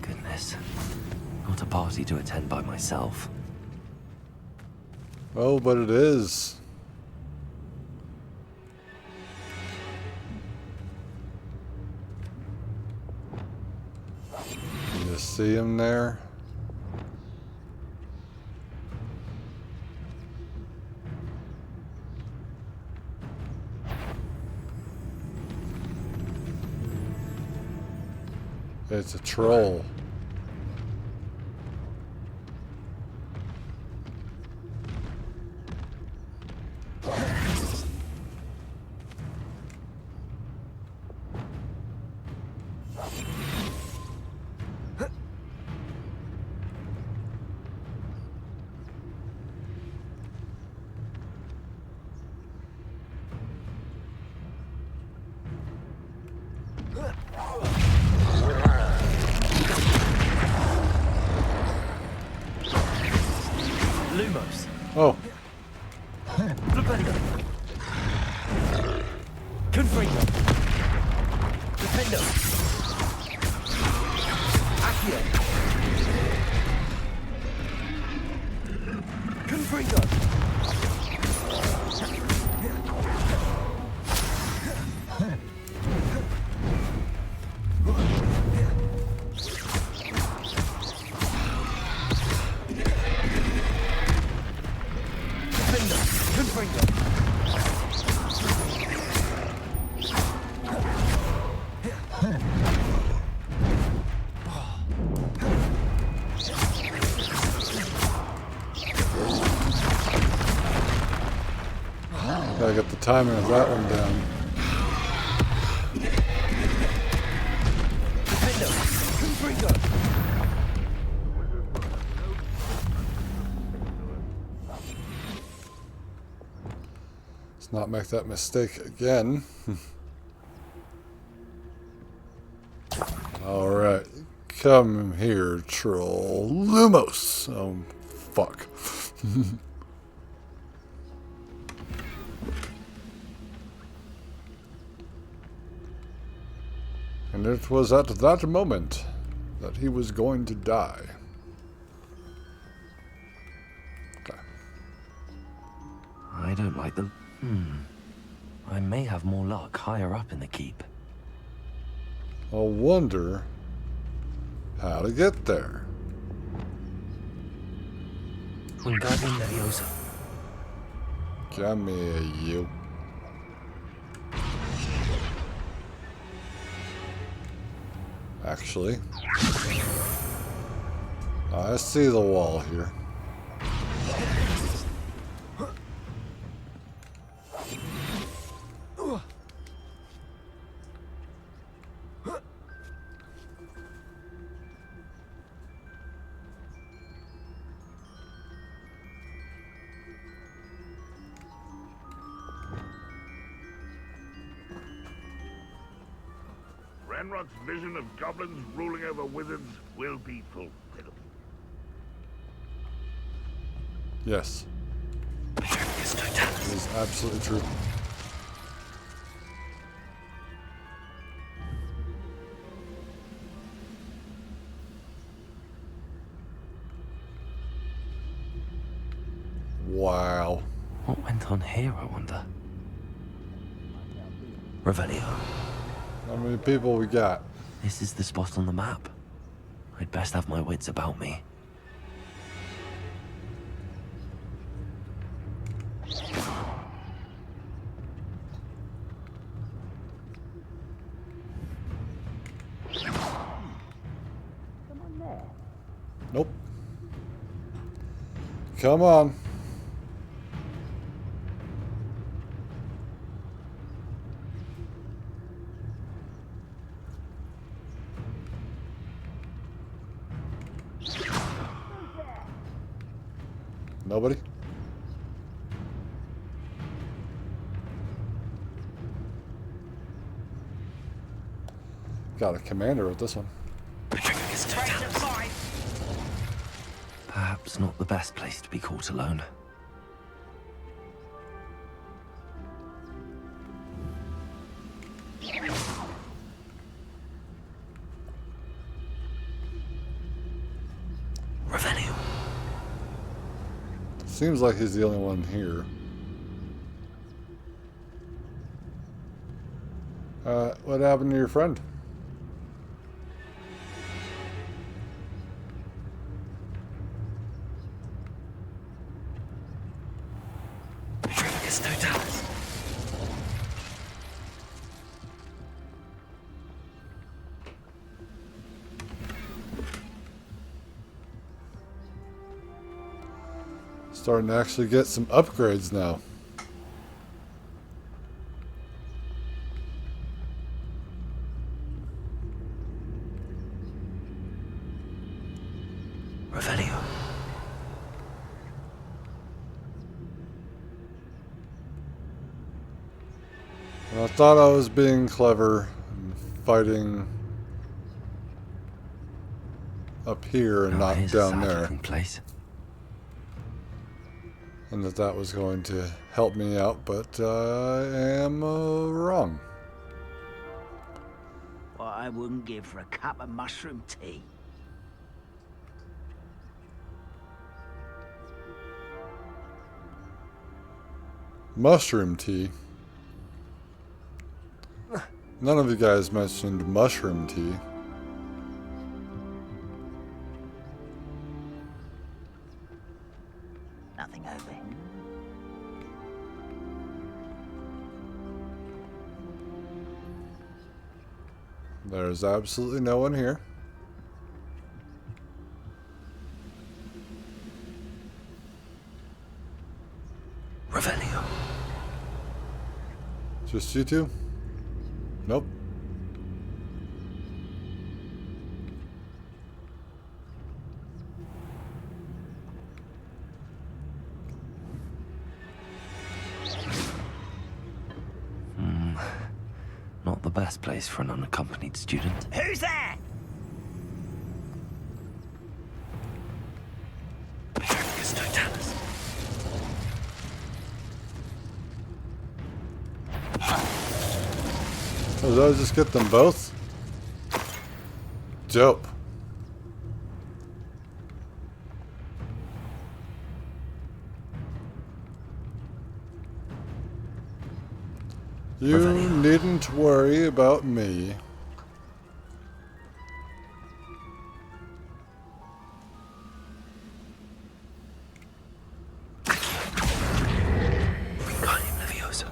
Goodness. Not a party to attend by myself. Oh, but it is. You see him there? It's a troll. Oh. Confringo. Defendo. Accio. Confringo. Gotta get the timing of that one down. Let's not make that mistake again. Alright. Come here, troll. Lumos! Oh, fuck. And it was at that moment that he was going to die. Okay. I don't like them. I may have more luck higher up in the keep. I wonder how to get there. Wingardium Leviosa. Come here, you. Actually, I see the wall here. RANROK'S vision of goblins ruling over wizards will be fulfilled. Yes. It is absolutely true. Wow. What went on here, I wonder? Revelio. How many people we got? This is the spot on the map. I'd best have my wits about me. Nope. Come on. Nobody? Got a commander with this one. Perhaps not the best place to be caught alone. Revelio. Seems like he's the only one here. What happened to your friend? Starting to actually get some upgrades now. Revelio. I thought I was being clever and fighting up here and not Here's down a sad there. looking place. and that was going to help me out, but I am wrong. What I wouldn't give for a cup of mushroom tea. Mushroom tea? None of you guys mentioned mushroom tea. Nothing over here. There's absolutely no one here. Revelio. Just you two? Nope. Not the best place for an unaccompanied student. Who's there? Perius Totalis. Oh, did I just get them both? Dope. You needn't worry about me. Wingardium Leviosa.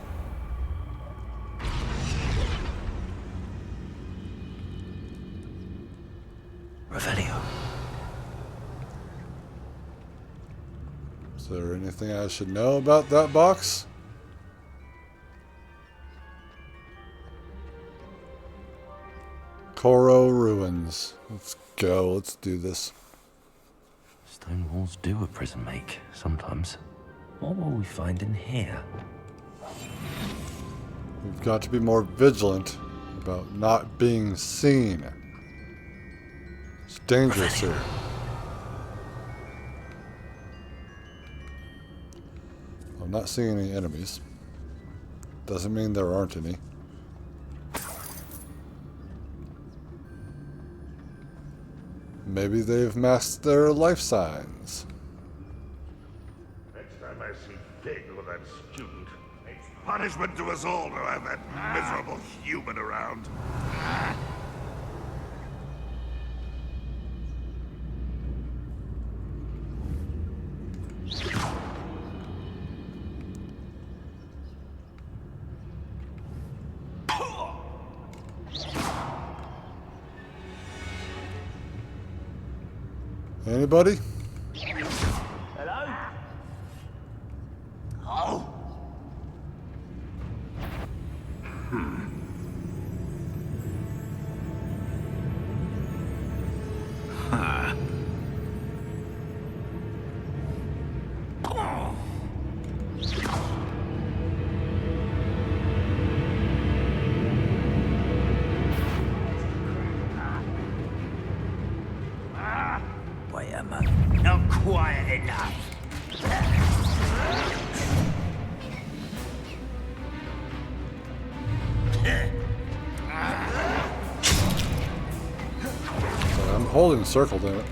Revelio. Is there anything I should know about that box? Coro Ruins. Let's go. Let's do this. Stone walls do a prison make, sometimes. What will we find in here? We've got to be more vigilant about not being seen. It's dangerous here. I'm not seeing any enemies. Doesn't mean there aren't any. Maybe they've masked their life signs. Next time I see Fig or that student, it's punishment to us all to have that miserable human around. Anybody? Hello? Oh. Wait a moment. Not quiet enough. Sorry, I'm holding circle, damn it.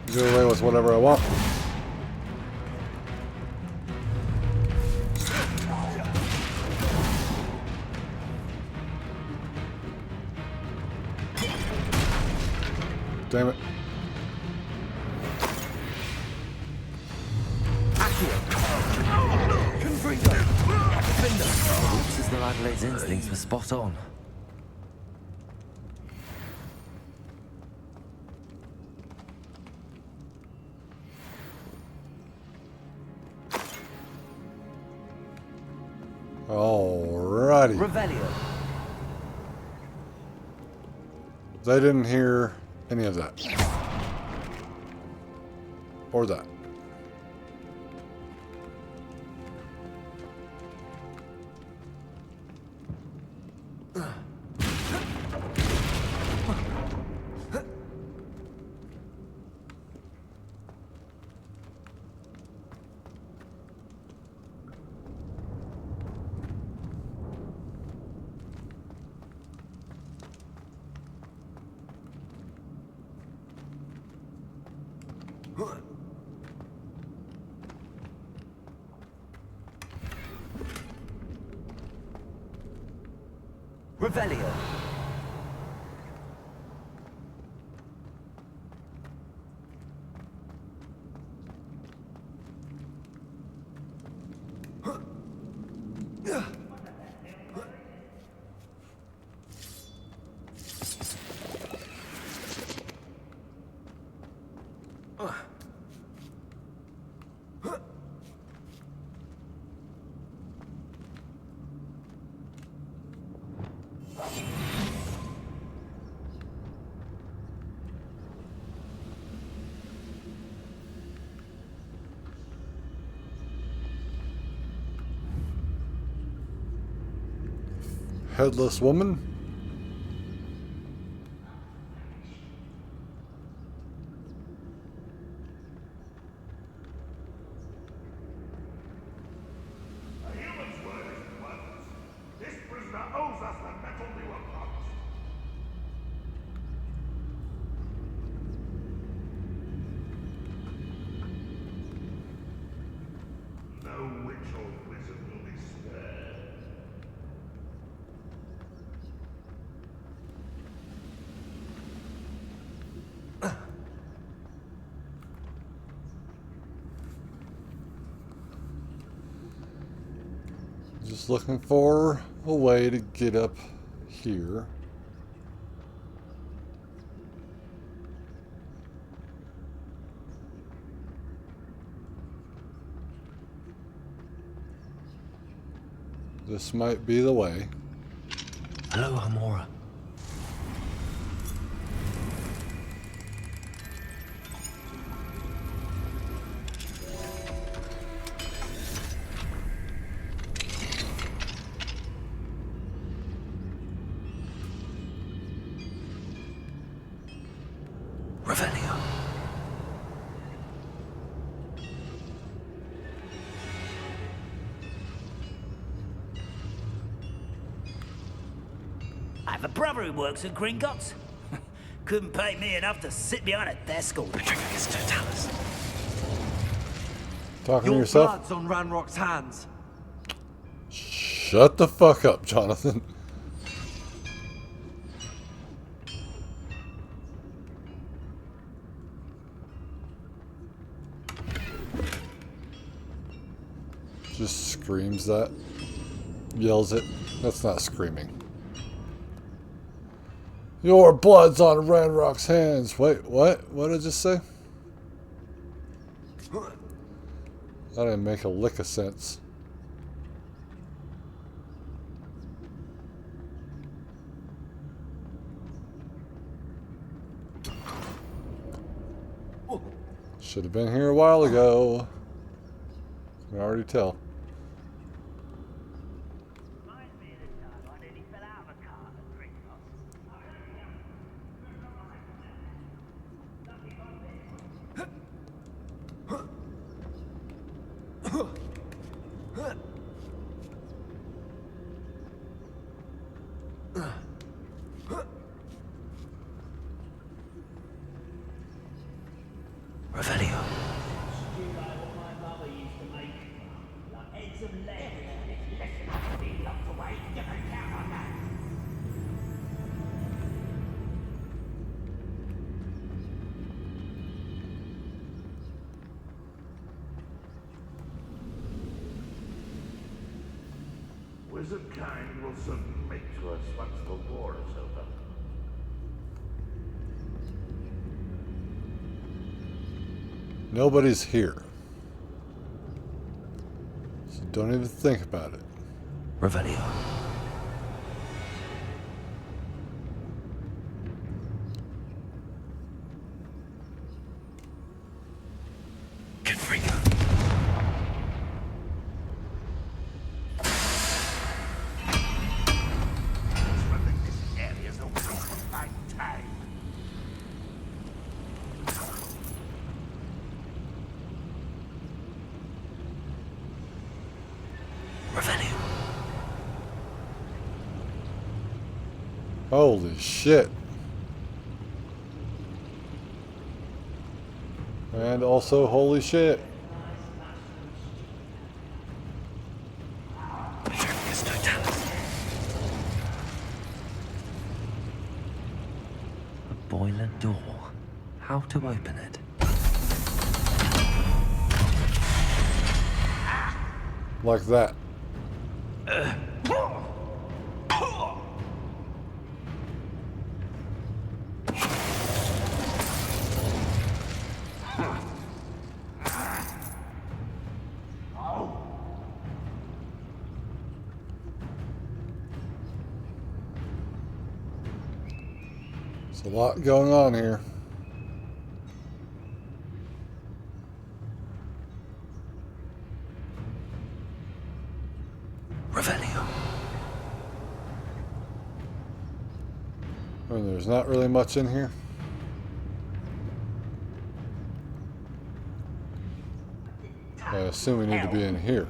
Do away with whatever I want. Damn it. Says the Adelaide's instincts were spot on. Alrighty. Revelio. They didn't hear any of that. Or that. Revelio. Headless woman. A human's word isn't worthless. This prisoner owes us the metal we were promised. No witch or wizard will be spared. Just looking for a way to get up here. This might be the way. Hello, Hamora. Revelio. I have a brother who works at Gringotts. Couldn't pay me enough to sit behind a desk all day. It's Totalis. Talking to Your yourself? blood's on RANROK'S hands. Shut the fuck up, Jonathan. Just screams that. Yells it. That's not screaming. Your blood's on RANROK'S hands. Wait, what? What did I just say? That didn't make a lick of sense. Should have been here a while ago. I can already tell. Reminds me of the time I nearly fell out of a car at Gringotts. Revelio. Wizard kind will soon make to us once the war is over. Nobody's here. So don't even think about it. Revelio. Holy shit. And also, holy shit. A boiler door. How to open it? Like that. There's a lot going on here. Revelio. And there's not really much in here. I assume we need to be in here.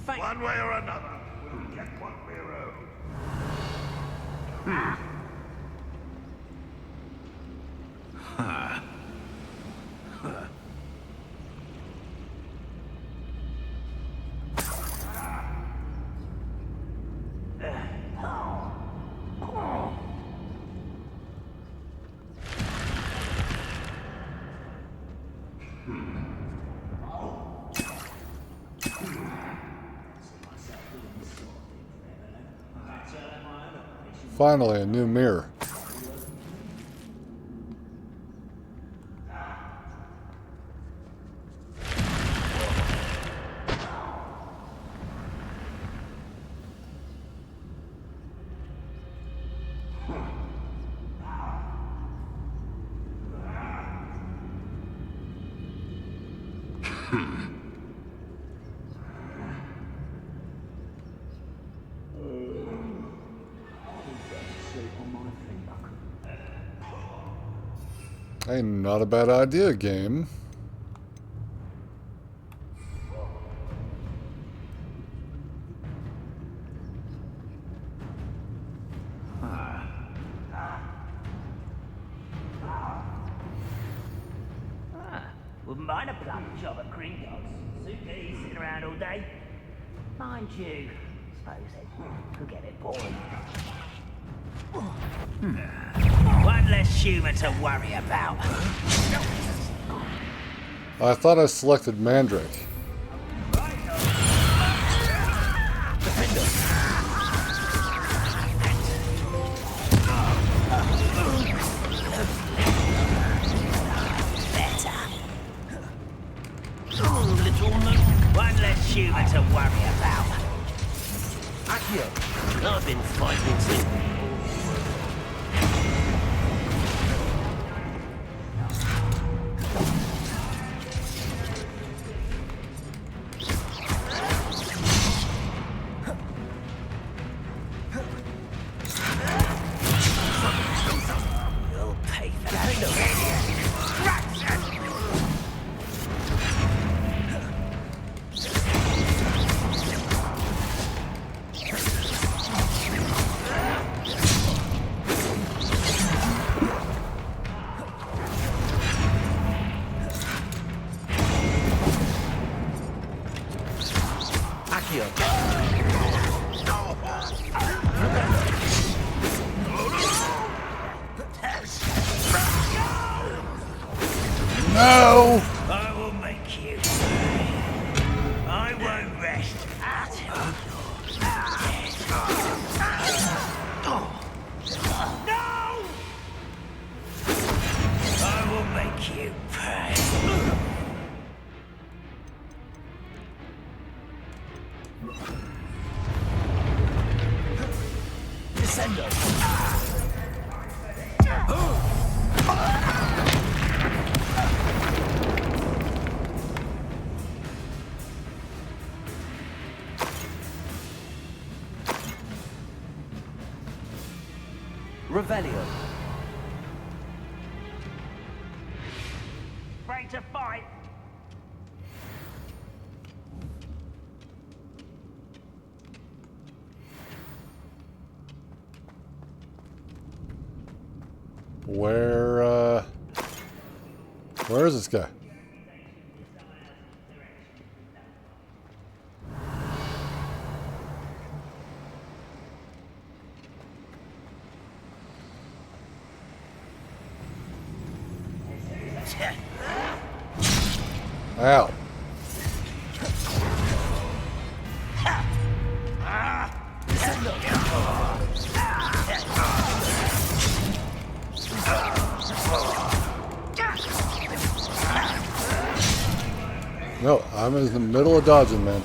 One way or another, we'll get what we're owed. Finally, a new mirror. Hey, not a bad idea, game. Wouldn't mind a plum job at Gringotts. Suitcase sitting around all day. Mind you, suppose it could get a bit boring. One less human to worry about. I thought I selected Mandrake. One less human to worry about. Accio, I've been fighting since. You'll pay for that. No! I will make you. I won't rest until you're dead. No! I will make you pay. Descendo. Revelio. Ready to fight? Where is this guy? Ow. No, I'm in the middle of dodging, man.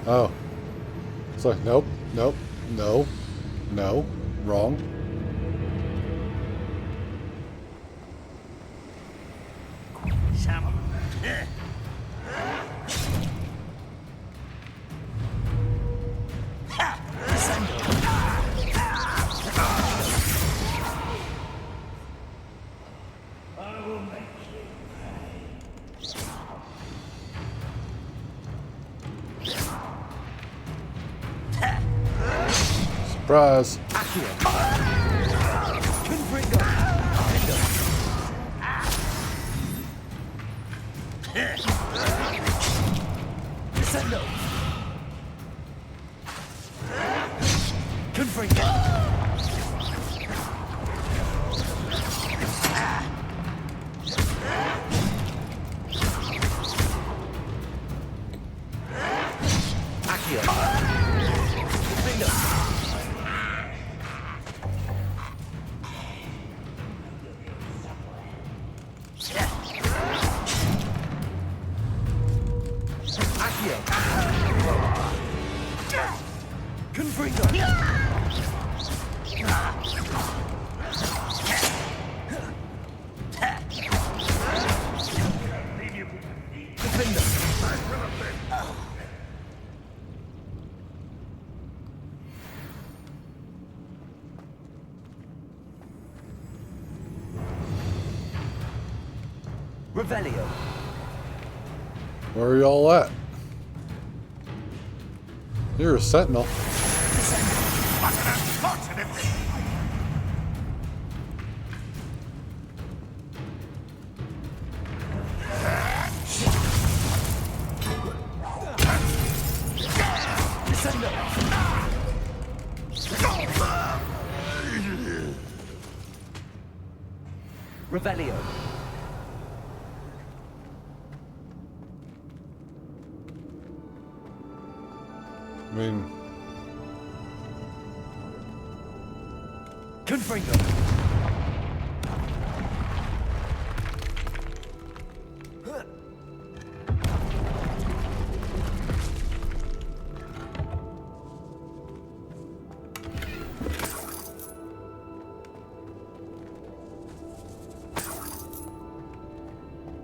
Oh. It's like, nope, nope, no, no, wrong. Surprise. Revelio. Where are y'all at? You're a sentinel. Revelio. I mean, Confringo.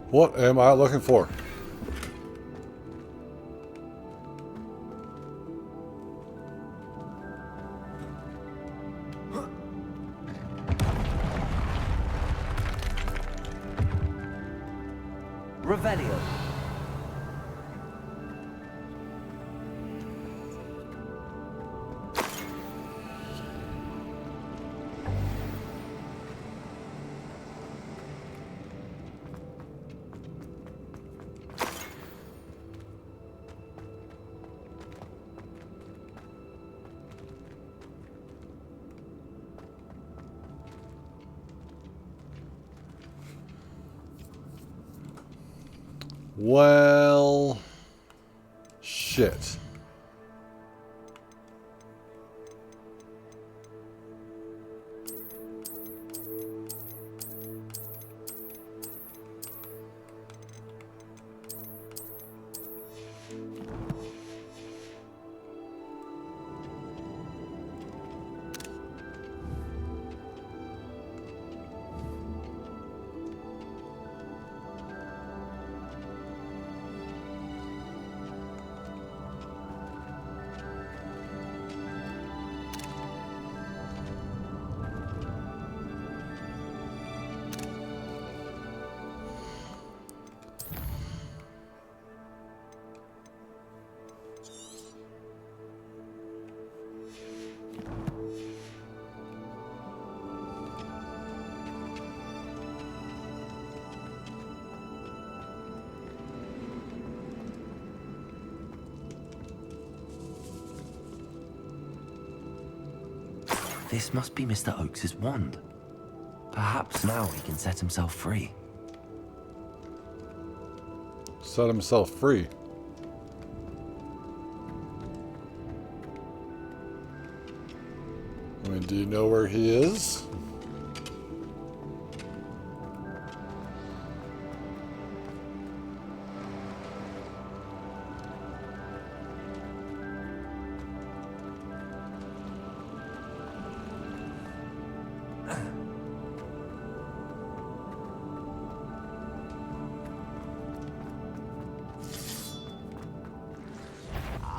what am I looking for? Revelio. Well, shit. This must be Mr. Oakes' wand. Perhaps now he can set himself free. Set himself free. I mean, do you know where he is?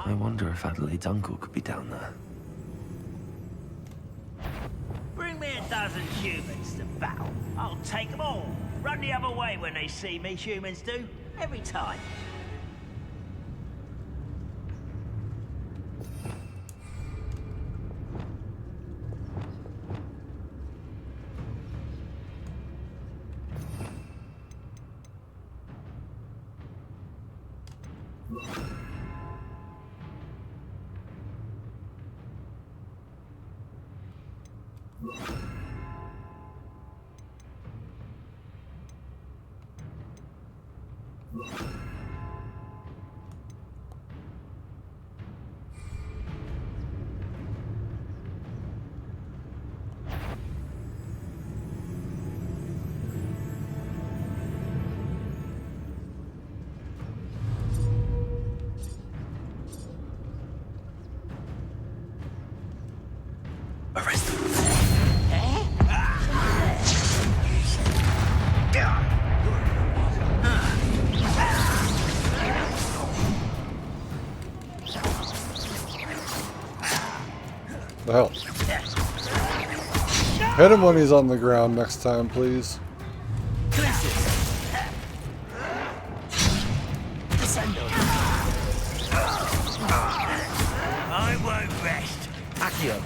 I wonder if Adelaide's uncle could be down there. Bring me a dozen humans to battle. I'll take them all. Run the other way when they see me, humans do. Every time. Arrest him. The hell? Hit him when he's on the ground next time, please. I won't rest. Accio.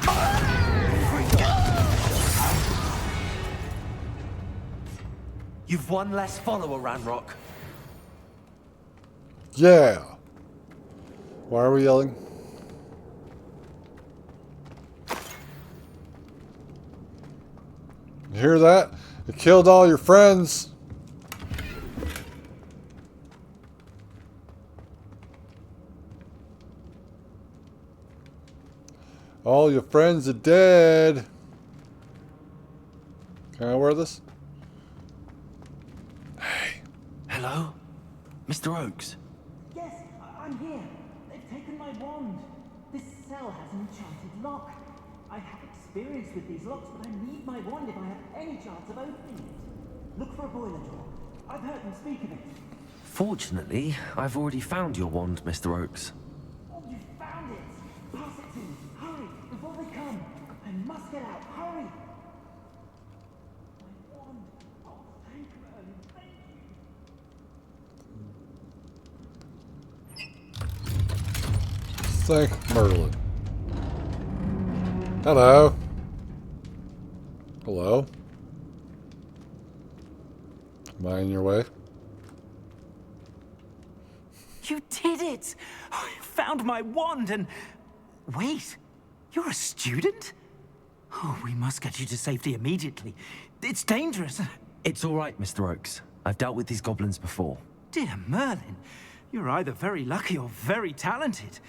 You've one less follower, Ranrock. Yeah. Why are we yelling? You hear that? You killed all your friends. All your friends are dead. Can I wear this? Hey. Hello? Mr. Oakes? Yes, I'm here. They've taken my wand. This cell has an enchanted lock. I have experience with these locks, but I need my wand if I have any chance of opening it. Look for a boiler door. I've heard them speak of it. Fortunately, I've already found your wand, Mr. Oakes. Oh, you found it! Pass it to me. Hurry, before they come. I must get out. Hurry! My wand. Oh, thank Merlin. Thank you. Thank Merlin. Hello. Hello. Am I in your way? You did it! I found my wand and... Wait, you're a student? Oh, we must get you to safety immediately. It's dangerous. It's all right, Mr. Oakes. I've dealt with these goblins before. Dear Merlin, you're either very lucky or very talented.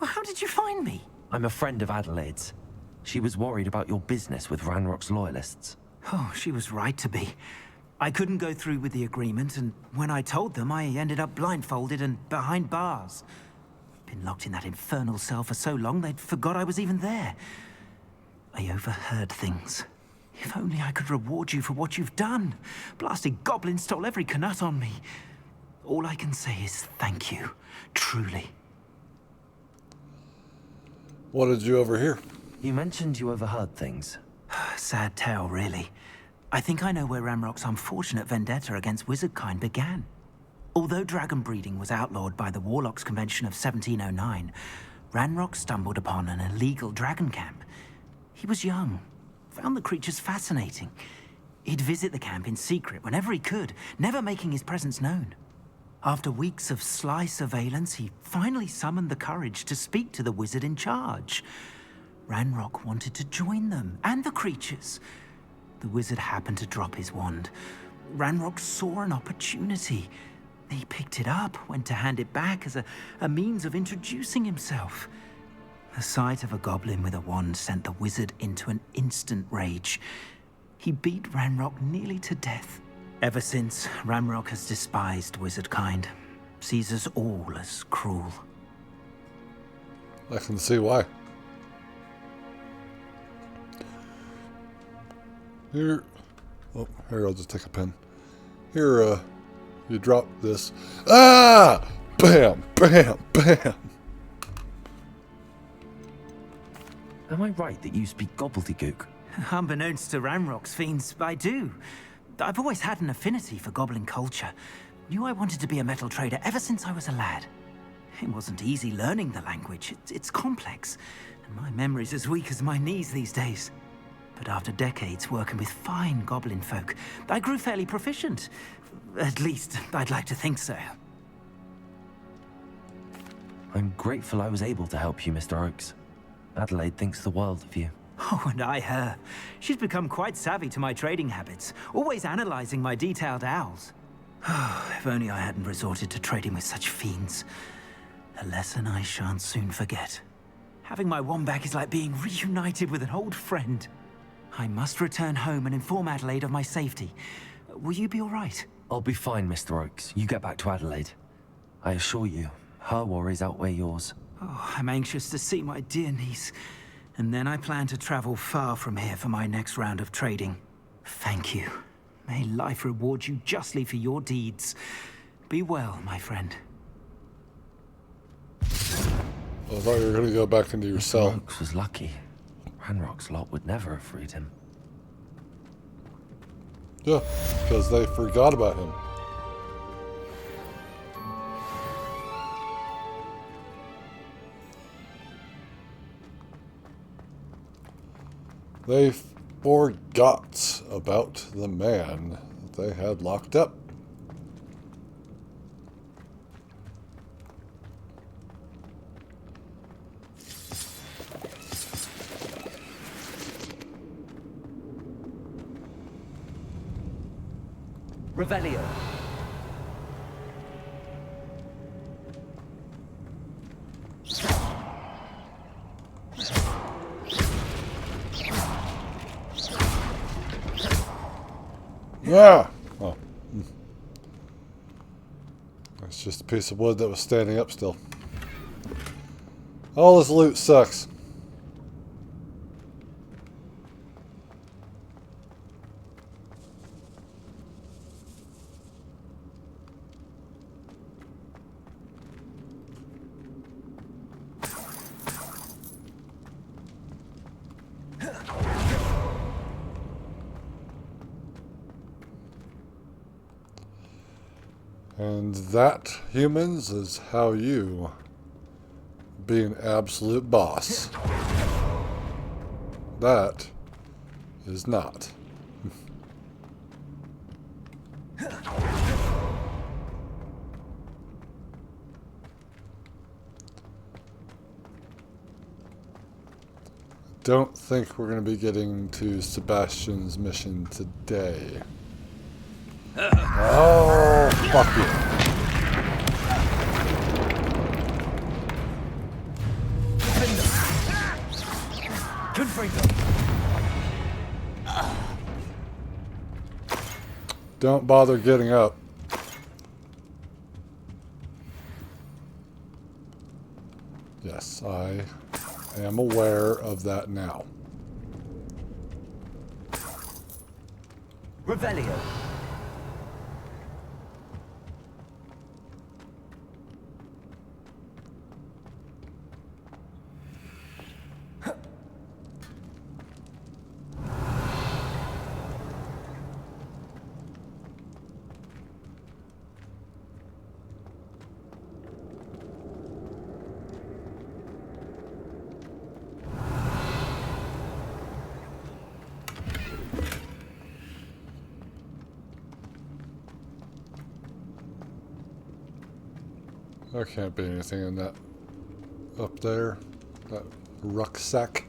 Well, how did you find me? I'm a friend of Adelaide's. She was worried about your business with RANROK'S loyalists. Oh, she was right to be. I couldn't go through with the agreement, and when I told them, I ended up blindfolded and behind bars. Been locked in that infernal cell for so long, they'd forgot I was even there. I overheard things. If only I could reward you for what you've done. Blasted goblins stole every Knut on me. All I can say is thank you, truly. What did you overhear? You mentioned you overheard things. Sad tale, really. I think I know where RANROK'S unfortunate vendetta against wizardkind began. Although dragon breeding was outlawed by the Warlocks Convention of 1709, RANROK stumbled upon an illegal dragon camp. He was young, found the creatures fascinating. He'd visit the camp in secret whenever he could, never making his presence known. After weeks of sly surveillance, he finally summoned the courage to speak to the wizard in charge. Ranrock wanted to join them, and the creatures. The wizard happened to drop his wand. Ranrock saw an opportunity. He picked it up, went to hand it back as a means of introducing himself. The sight of a goblin with a wand sent the wizard into an instant rage. He beat Ranrock nearly to death. Ever since, Ranrock has despised wizard kind, sees us all as cruel. I can see why. Here, oh, here, I'll just take a pen. Here, you drop this. Ah! Bam! Bam! Bam! Am I right that you speak gobbledygook? Unbeknownst to Ranrock's fiends, I do. I've always had an affinity for goblin culture. Knew I wanted to be a metal trader ever since I was a lad. It wasn't easy learning the language. It's complex, and my memory's as weak as my knees these days. But after decades working with fine goblin folk, I grew fairly proficient. At least, I'd like to think so. I'm grateful I was able to help you, Mr. Oakes. Adelaide thinks the world of you. Oh, and I her. She's become quite savvy to my trading habits, always analyzing my detailed owls. If only I hadn't resorted to trading with such fiends. A lesson I shan't soon forget. Having my wand back is like being reunited with an old friend. I must return home and inform Adelaide of my safety. Will you be all right? I'll be fine, Mr. Oakes. You get back to Adelaide. I assure you, her worries outweigh yours. Oh, I'm anxious to see my dear niece. And then I plan to travel far from here for my next round of trading. Thank you. May life reward you justly for your deeds. Be well, my friend. I thought you were going to go back into your cell. Oakes was lucky. Ranrock's lot would never have freed him. Yeah, because they forgot about him. They forgot about the man that they had locked up. Revelio. Yeah. Oh. It's just a piece of wood that was standing up still. All this loot sucks. And that, humans, is how you be an absolute boss. That is not. Don't think we're going to be getting to Sebastian's mission today. Oh, fuck you. Don't bother getting up. Yes, I am aware of that now. Revelio. There can't be anything in that up there. That rucksack.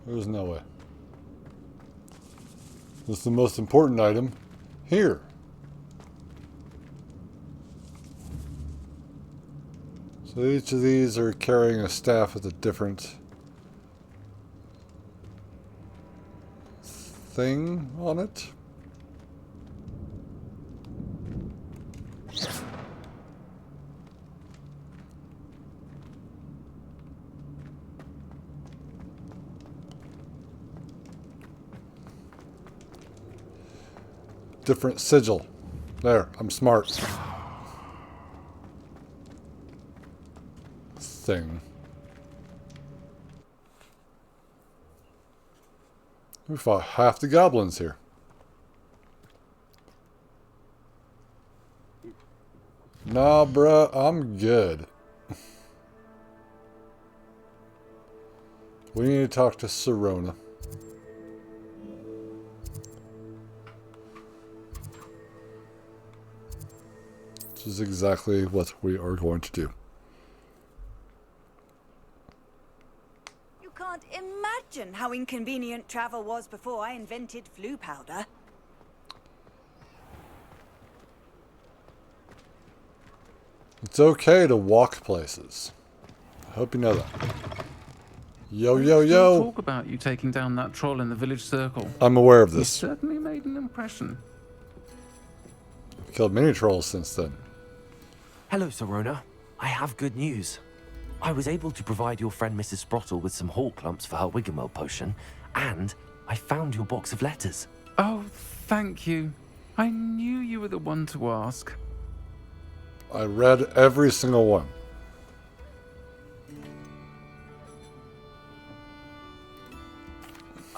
There's no way. This is the most important item here. So each of these are carrying a staff with a different thing on it. Different sigil. There, I'm smart. Thing. We fought half the goblins here. Nah, bruh, I'm good. We need to talk to Sirona. Which is exactly what we are going to do. You can't imagine how inconvenient travel was before I invented flu powder. It's okay to walk places. I hope you know that. Yo, yo, yo. Talk about you taking down that troll in the village circle. I'm aware of You this. certainly made an impression. I've killed many trolls since then. Hello, Sirona. I have good news. I was able to provide your friend Mrs. Sprottle with some hawk lumps for her Wiggenweld potion, and I found your box of letters. Oh, thank you. I knew you were the one to ask. I read every single one.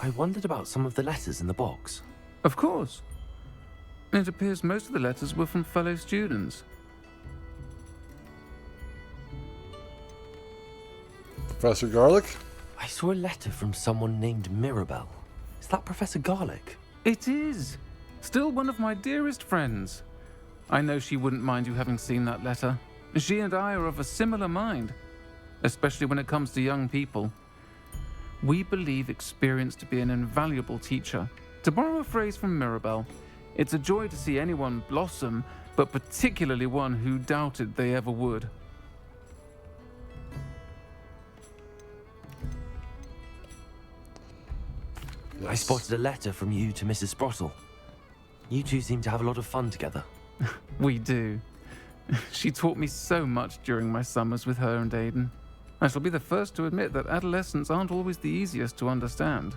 I wondered about some of the letters in the box. Of course. It appears most of the letters were from fellow students. Professor Garlic? I saw a letter from someone named Mirabelle. Is that Professor Garlic? It is. Still one of my dearest friends. I know she wouldn't mind you having seen that letter. She and I are of a similar mind, especially when it comes to young people. We believe experience to be an invaluable teacher. To borrow a phrase from Mirabelle, it's a joy to see anyone blossom, but particularly one who doubted they ever would. I spotted a letter from you to Mrs. Sprottle. You two seem to have a lot of fun together. We do. She taught me so much during my summers with her and Aiden. I shall be the first to admit that adolescents aren't always the easiest to understand.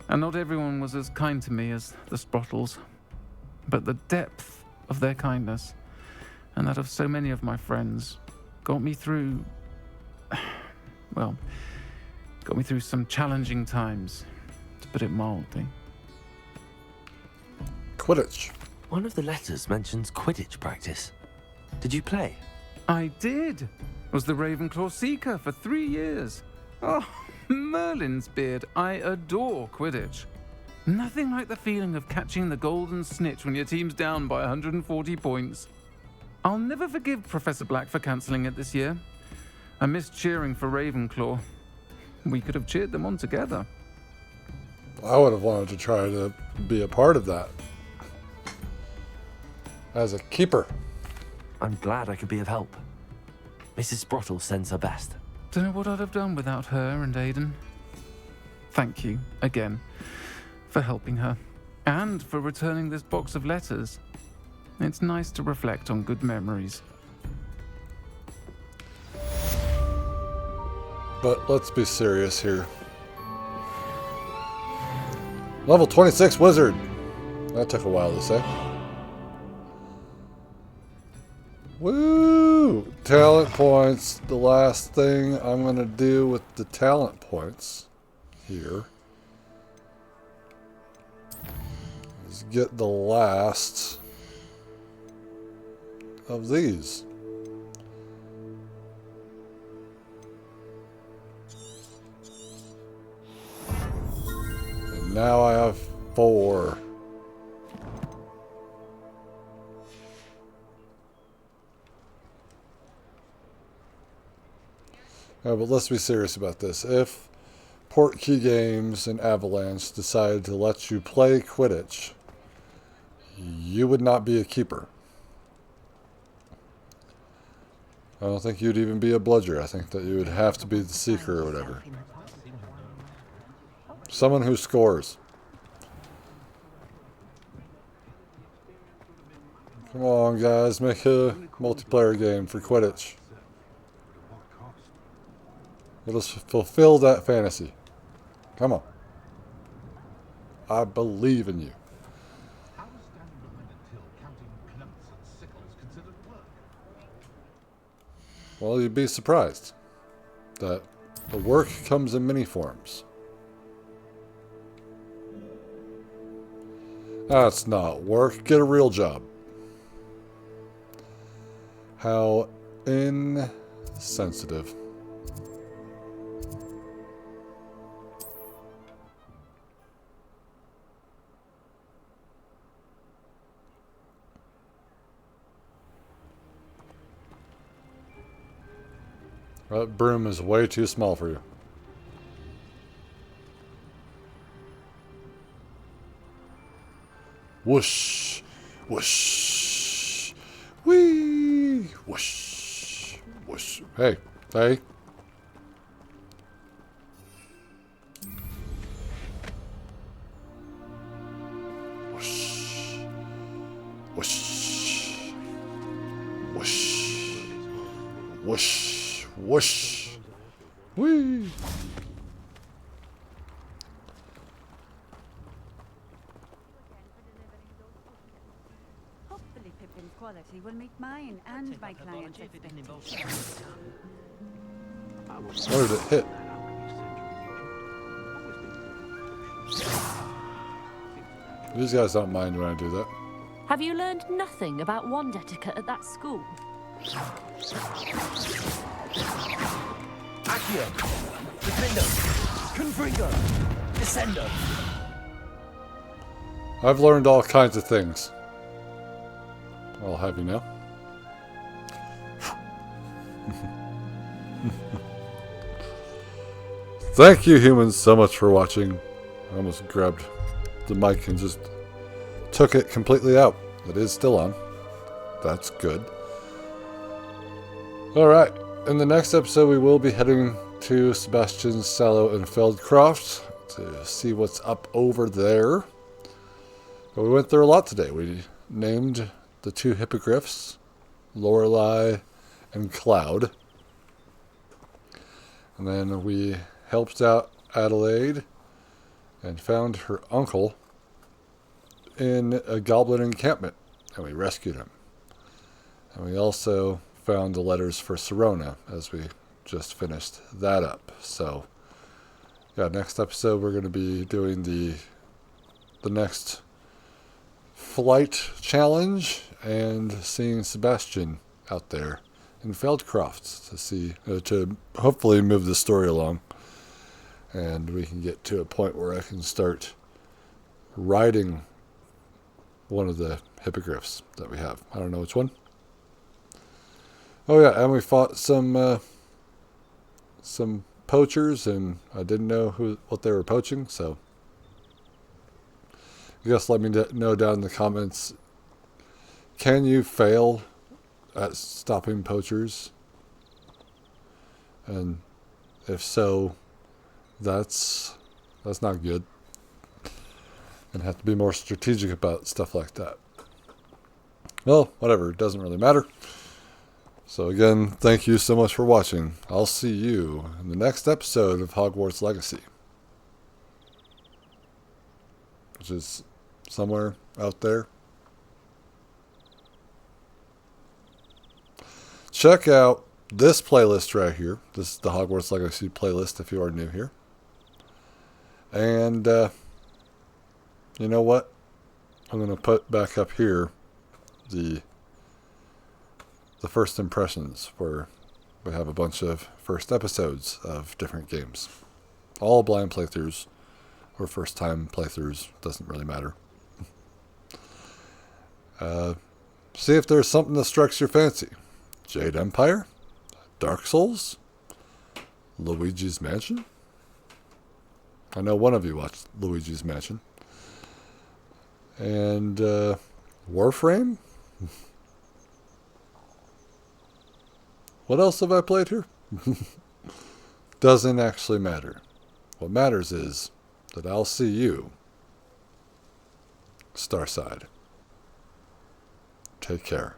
And not everyone was as kind to me as the Sprottles. But the depth of their kindness, and that of so many of my friends, got me through... well, got me through some challenging times, to put it mildly. Quidditch. One of the letters mentions Quidditch practice. Did you play? I did. Was the Ravenclaw Seeker for 3 years. Oh, Merlin's beard. I adore Quidditch. Nothing like the feeling of catching the golden snitch when your team's down by 140 points. I'll never forgive Professor Black for cancelling it this year. I missed cheering for Ravenclaw. We could have cheered them on together. I would have wanted to try to be a part of that. As a keeper. I'm glad I could be of help. Mrs. Sprottle sends her best. Don't know what I'd have done without her and Aiden. Thank you, again, for helping her. And for returning this box of letters. It's nice to reflect on good memories. But let's be serious here. Level 26 wizard. That took a while to say. Woo! Talent points. The last thing I'm going to do with the talent points here is get the last of these. And now I have 4. But let's be serious about this. If Portkey Games and Avalanche decided to let you play Quidditch, you would not be a keeper. I don't think you'd even be a bludger. I think that you would have to be the seeker or whatever. Someone who scores. Come on, guys, make a multiplayer game for Quidditch. Let us fulfill that fantasy. Come on. I believe in you. Well, you'd be surprised that the work comes in many forms. That's not work. Get a real job. How insensitive. That broom is way too small for you. Whoosh, whoosh, whee, whoosh, whoosh. Hey, hey. Whoosh, whoosh, whoosh, whoosh, whoosh, whee. Hopefully Pippin's quality will meet mine and my client's expectations. Where did it hit? These guys don't mind when I do that. Have you learned nothing about wand etiquette at that school? Accio, Defender, Confringo, Descendo. I've learned all kinds of things. I'll have you know. Thank you, humans, so much for watching. I almost grabbed the mic and just took it completely out. It is still on. That's good. Alright, in the next episode we will be heading to Sebastian, Sallow, and Feldcroft to see what's up over there. But we went through a lot today. We named the two hippogriffs, Lorelei and Cloud. And then we helped out Adelaide and found her uncle in a goblin encampment, and we rescued him. And we also found the letters for Sirona as we just finished that up. So yeah, next episode we're going to be doing the next flight challenge and seeing Sebastian out there in Feldcroft to see to hopefully move the story along, and we can get to a point where I can start riding one of the hippogriffs that we have. I don't know which one. Oh yeah, and we fought some poachers, and I didn't know what they were poaching, so I guess let me know down in the comments, can you fail at stopping poachers? And if so, that's not good. And have to be more strategic about stuff like that. Well, whatever, it doesn't really matter. So again, thank you so much for watching. I'll see you in the next episode of Hogwarts Legacy, which is somewhere out there. Check out this playlist right here. This is the Hogwarts Legacy playlist if you are new here. And you know what? I'm going to put back up here the first impressions, where we have a bunch of first episodes of different games. All blind playthroughs or first time playthroughs, doesn't really matter. See if there's something that strikes your fancy. Jade Empire? Dark Souls? Luigi's Mansion? I know one of you watched Luigi's Mansion. And Warframe? What else have I played here? Doesn't actually matter. What matters is that I'll see you Starside. Take care.